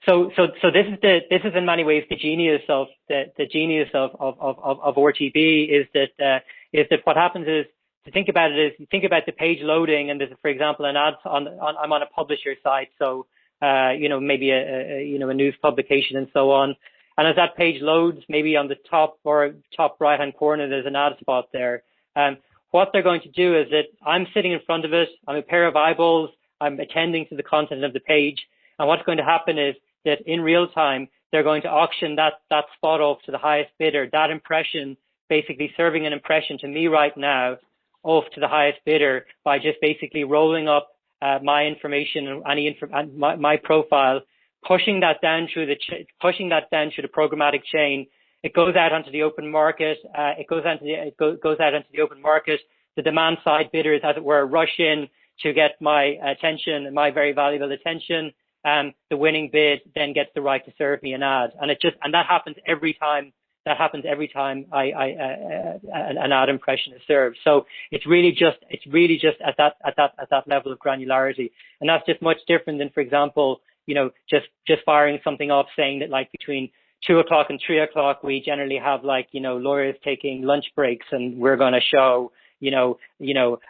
So this is in many ways the genius of RTB is that what happens is, to think about it is, you think about the page loading, and there's, for example, an ad I'm on a publisher site, so maybe a news publication and so on. And as that page loads, maybe on the top right hand corner, there's an ad spot there. What they're going to do is that I'm sitting in front of it, I'm a pair of eyeballs, I'm attending to the content of the page. And what's going to happen is that in real time, they're going to auction that spot off to the highest bidder, that impression, basically serving an impression to me right now, off to the highest bidder by just basically rolling up my information and my profile, pushing that down through the programmatic chain. It goes out onto the open market. It goes out onto the open market. The demand side bidders, as it were, rush in to get my attention, my very valuable attention. The winning bid then gets the right to serve me an ad, and that happens every time. That happens every time an ad impression is served. So it's really just at that level of granularity, and that's just much different than, for example, just firing something off saying that, like, between 2 o'clock and 3 o'clock we generally have, like, lawyers taking lunch breaks, and we're going to show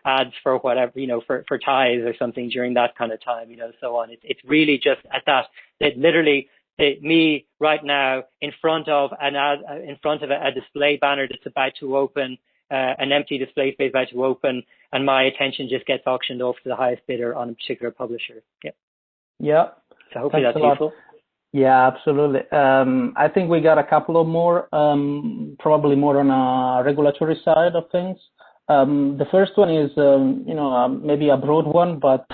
ads for whatever, for ties or something during that kind of time, so on. It's really just at that literally. Me right now in front of a display banner that's about to open, an empty display space about to open, and my attention just gets auctioned off to the highest bidder on a particular publisher. Yeah. So hopefully that's useful. Yeah, absolutely. I think we got a couple of more, probably more on a regulatory side of things. The first one is, maybe a broad one, but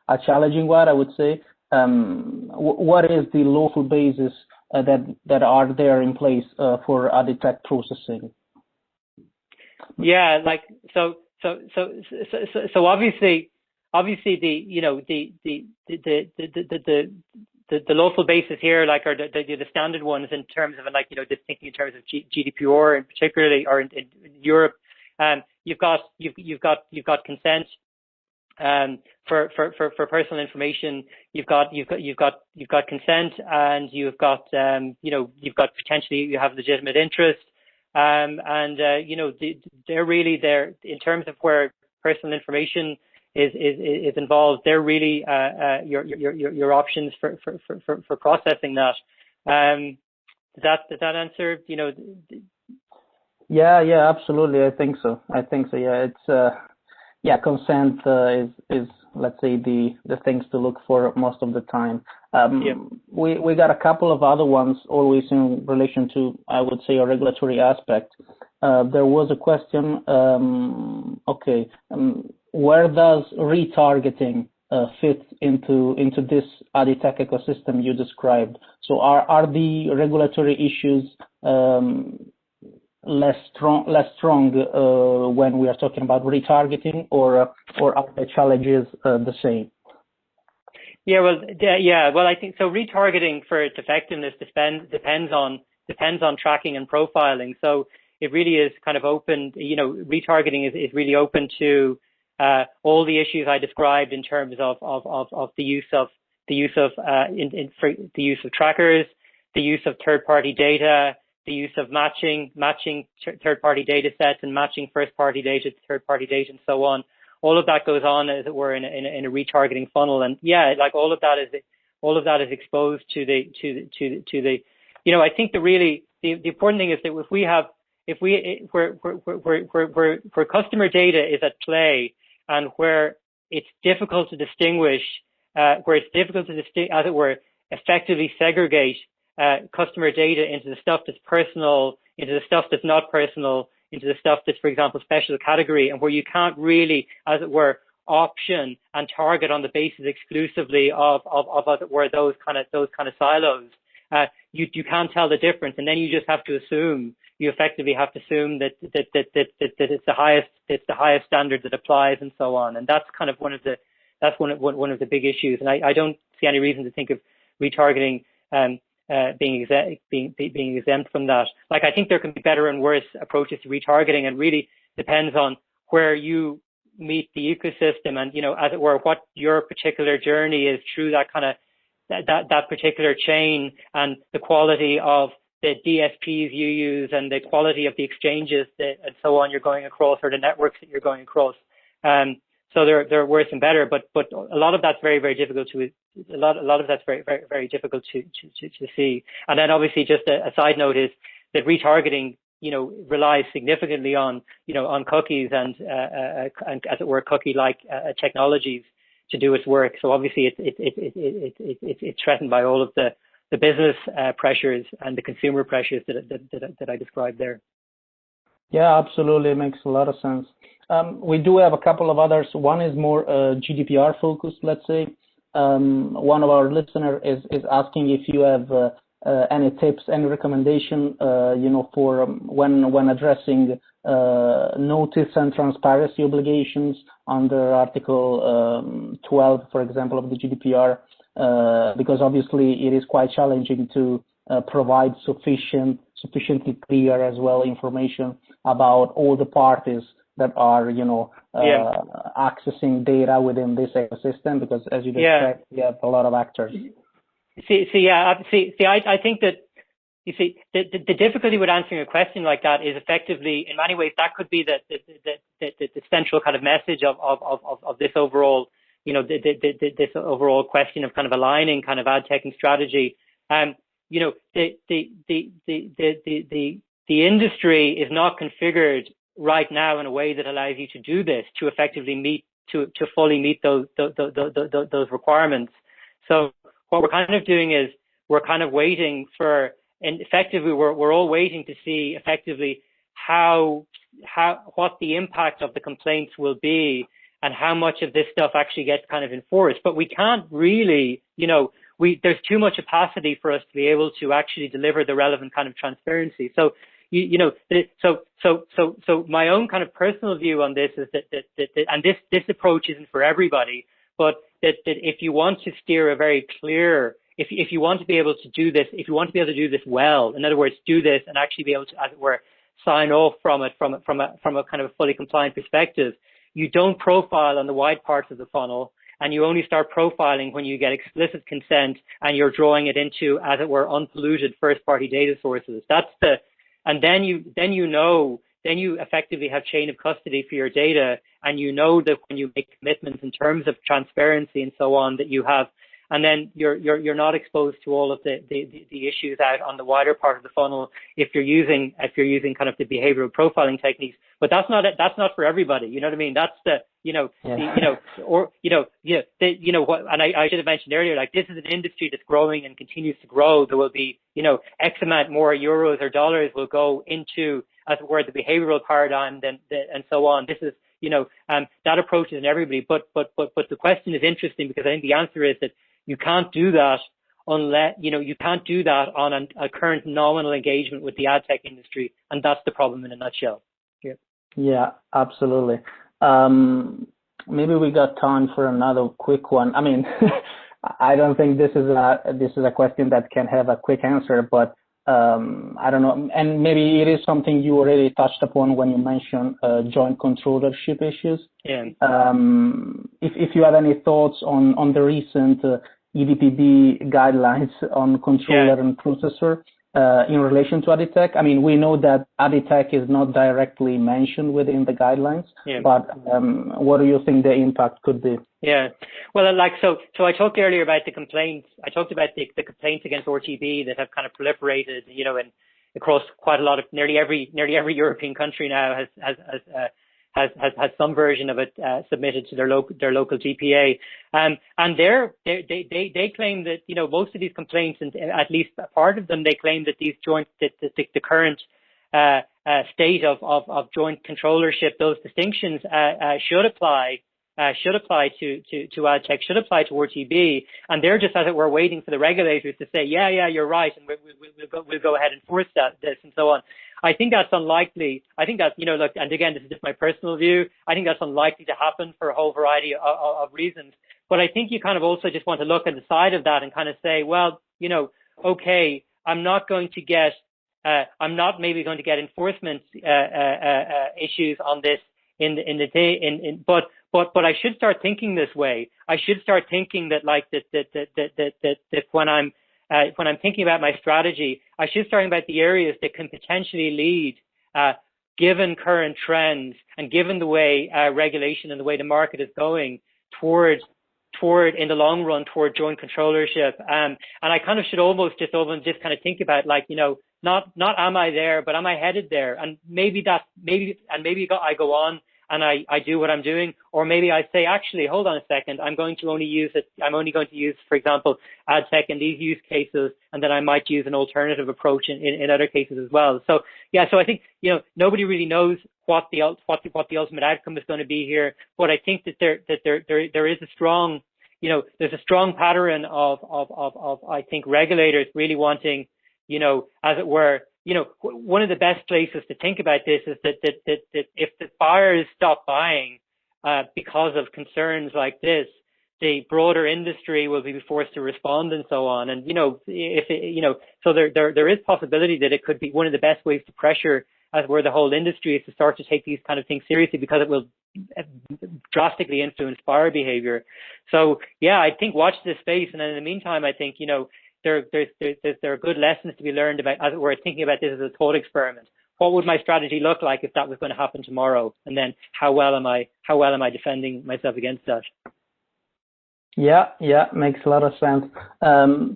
a challenging one, I would say. What is the lawful basis that are there in place for EdTech processing? Yeah, like so obviously the lawful basis here, like, are the standard ones in terms of, like, just thinking in terms of GDPR, and particularly, or in Europe, you've got consent. For personal information, you've got consent, and you've got potentially, you have legitimate interest, they're really there in terms of where personal information is involved. They're really your options for processing that. Does that answer? Yeah, absolutely. I think so. Yeah, it's consent is let's say the things to look for most of the time. We got a couple of other ones always in relation to, I would say, a regulatory aspect. There was a question. Where does retargeting fit into this AdTech ecosystem you described? So are the regulatory issues less strong when we are talking about retargeting, or are the challenges the same? Well, I think so. Retargeting for its effectiveness depends on tracking and profiling. So it really is kind of open. Retargeting is really open to all the issues I described in terms of the use of trackers, the use of third-party data, the use of matching third-party data sets and matching first-party data to third-party data and so on. All of that goes on, as it were, in a retargeting funnel, and all of that is exposed to the. I think the important thing is that where customer data is at play and where it's difficult to distinguish, as it were, effectively segregate customer data into the stuff that's personal, into the stuff that's not personal, into the stuff that's, for example, special category, and where you can't really, as it were, option and target on the basis exclusively of as it were, those kind of silos. You can't tell the difference, and then you just have to assume. You effectively have to assume that it's the highest standard that applies, and so on. And that's kind of one of the big issues. And I don't see any reason to think of retargeting being exempt from that. Like, I think there can be better and worse approaches to retargeting, and really depends on where you meet the ecosystem and, as it were, what your particular journey is through that kind of that particular chain, and the quality of the DSPs you use and the quality of the exchanges and so on you're going across, or the networks that you're going across. So they're worse and better, but a lot of that's very, very difficult to a lot of that's very, very, very difficult to see. And then obviously just a side note is that retargeting, relies significantly on cookies and as it were, cookie-like technologies to do its work. So obviously it's threatened by all of the business pressures and the consumer pressures that I described there. Yeah, absolutely. It makes a lot of sense. We do have a couple of others. One is more GDPR focused, let's say. One of our listeners is asking if you have any tips, any recommendation, for when addressing notice and transparency obligations under Article 12, for example, of the GDPR, because obviously it is quite challenging to provide sufficiently clear as well information about all the parties that are, accessing data within this ecosystem, because as you described, you have a lot of actors. I think that, the difficulty with answering a question like that is effectively, in many ways, that could be the central kind of message of this overall, this overall question of kind of aligning kind of ad tech and strategy. The industry is not configured right now in a way that allows you to do this, to effectively fully meet those requirements. So what we're kind of doing is we're kind of waiting for, and effectively we're all waiting to see effectively what the impact of the complaints will be, and how much of this stuff actually gets kind of enforced. But we can't really, there's too much opacity for us to be able to actually deliver the relevant kind of transparency. So, so my own kind of personal view on this is that and this approach isn't for everybody, but that if you want to steer a very clear, if you want to be able to do this, if you want to be able to do this well, in other words, do this and actually be able to, as it were, sign off from it from a kind of a fully compliant perspective, you don't profile on the wide parts of the funnel, and you only start profiling when you get explicit consent and you're drawing it into, as it were, unpolluted first-party data sources. And then you effectively have chain of custody for your data, and you know that when you make commitments in terms of transparency and so on, that you have and then you're not exposed to all of the issues out on the wider part of the funnel if you're using kind of the behavioral profiling techniques. But that's not for everybody. You know what I mean? That's the and I should have mentioned earlier, like, this is an industry that's growing and continues to grow. There will be, X amount more euros or dollars will go into, as it were, the behavioral paradigm and so on. This is, that approach is in everybody. But the question is interesting, because I think the answer is that you can't do that unless, you can't do that on a current nominal engagement with the ad tech industry. And that's the problem in a nutshell. Yeah, absolutely. Maybe we got time for another quick one. I mean, I don't think this is a question that can have a quick answer, but I don't know, and maybe it is something you already touched upon when you mentioned joint controllership issues. Yeah. If you have any thoughts on the recent EDPB guidelines on controller and processor in relation to AdTech. I mean, we know that AdTech is not directly mentioned within the guidelines, but what do you think the impact could be? Yeah, well, so I talked earlier about the complaints. I talked about the complaints against RTB that have kind of proliferated, and across quite a lot of nearly every European country now has some version of it submitted to their local GPA, and they claim that most of these complaints, and at least a part of them, they claim that these the current state of joint controllership, those distinctions should apply to ad tech, should apply to RTB, and they're just, as it were, waiting for the regulators to say, yeah, you're right, and we'll go ahead and enforce this and so on. I think that's unlikely. I think that, look, and again, this is just my personal view, I think that's unlikely to happen for a whole variety of reasons. But I think you kind of also just want to look at the side of that and kind of say, well, okay, I'm not maybe going to get enforcement issues on this but I should start thinking this way. I should start thinking that that when I'm thinking about my strategy, I should start thinking about the areas that can potentially lead, given current trends and given the way regulation and the way the market is going toward in the long run toward joint controllership. And I kind of should almost just kind of think about, not am I there, but am I headed there? And maybe I go on and I do what I'm doing, or maybe I say, actually, hold on a second, I'm only going to use, for example, ad tech in these use cases, and then I might use an alternative approach in other cases as well. So I think, nobody really knows what the ultimate outcome is going to be here, but I think that there is a strong, there's a strong pattern of I think regulators really wanting, as it were, one of the best places to think about this is that if the buyers stop buying because of concerns like this, the broader industry will be forced to respond and so on. And so there is possibility that it could be one of the best ways to pressure, as where the whole industry, is to start to take these kind of things seriously, because it will drastically influence buyer behavior. So I think watch this space, and in the meantime, I think there are good lessons to be learned about, as it were, thinking about this as a thought experiment. What would my strategy look like if that was going to happen tomorrow? And then how well am I defending myself against that? Yeah, makes a lot of sense.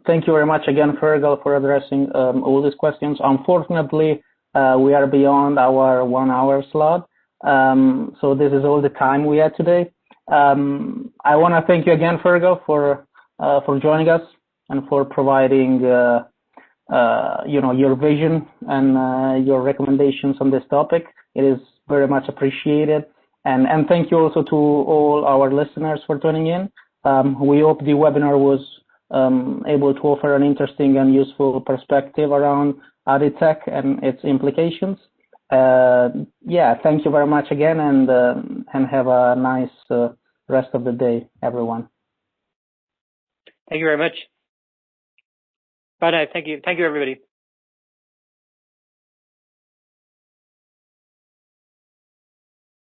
Thank you very much again, Fergal, for addressing all these questions. Unfortunately, we are beyond our 1 hour slot. So this is all the time we had today. I want to thank you again, Fergal, for joining us and for providing, your vision and your recommendations on this topic. It is very much appreciated. And thank you also to all our listeners for tuning in. We hope the webinar was able to offer an interesting and useful perspective around AdTech and its implications. Thank you very much again, and have a nice rest of the day, everyone. Thank you very much. Bye now. Thank you. Thank you, everybody.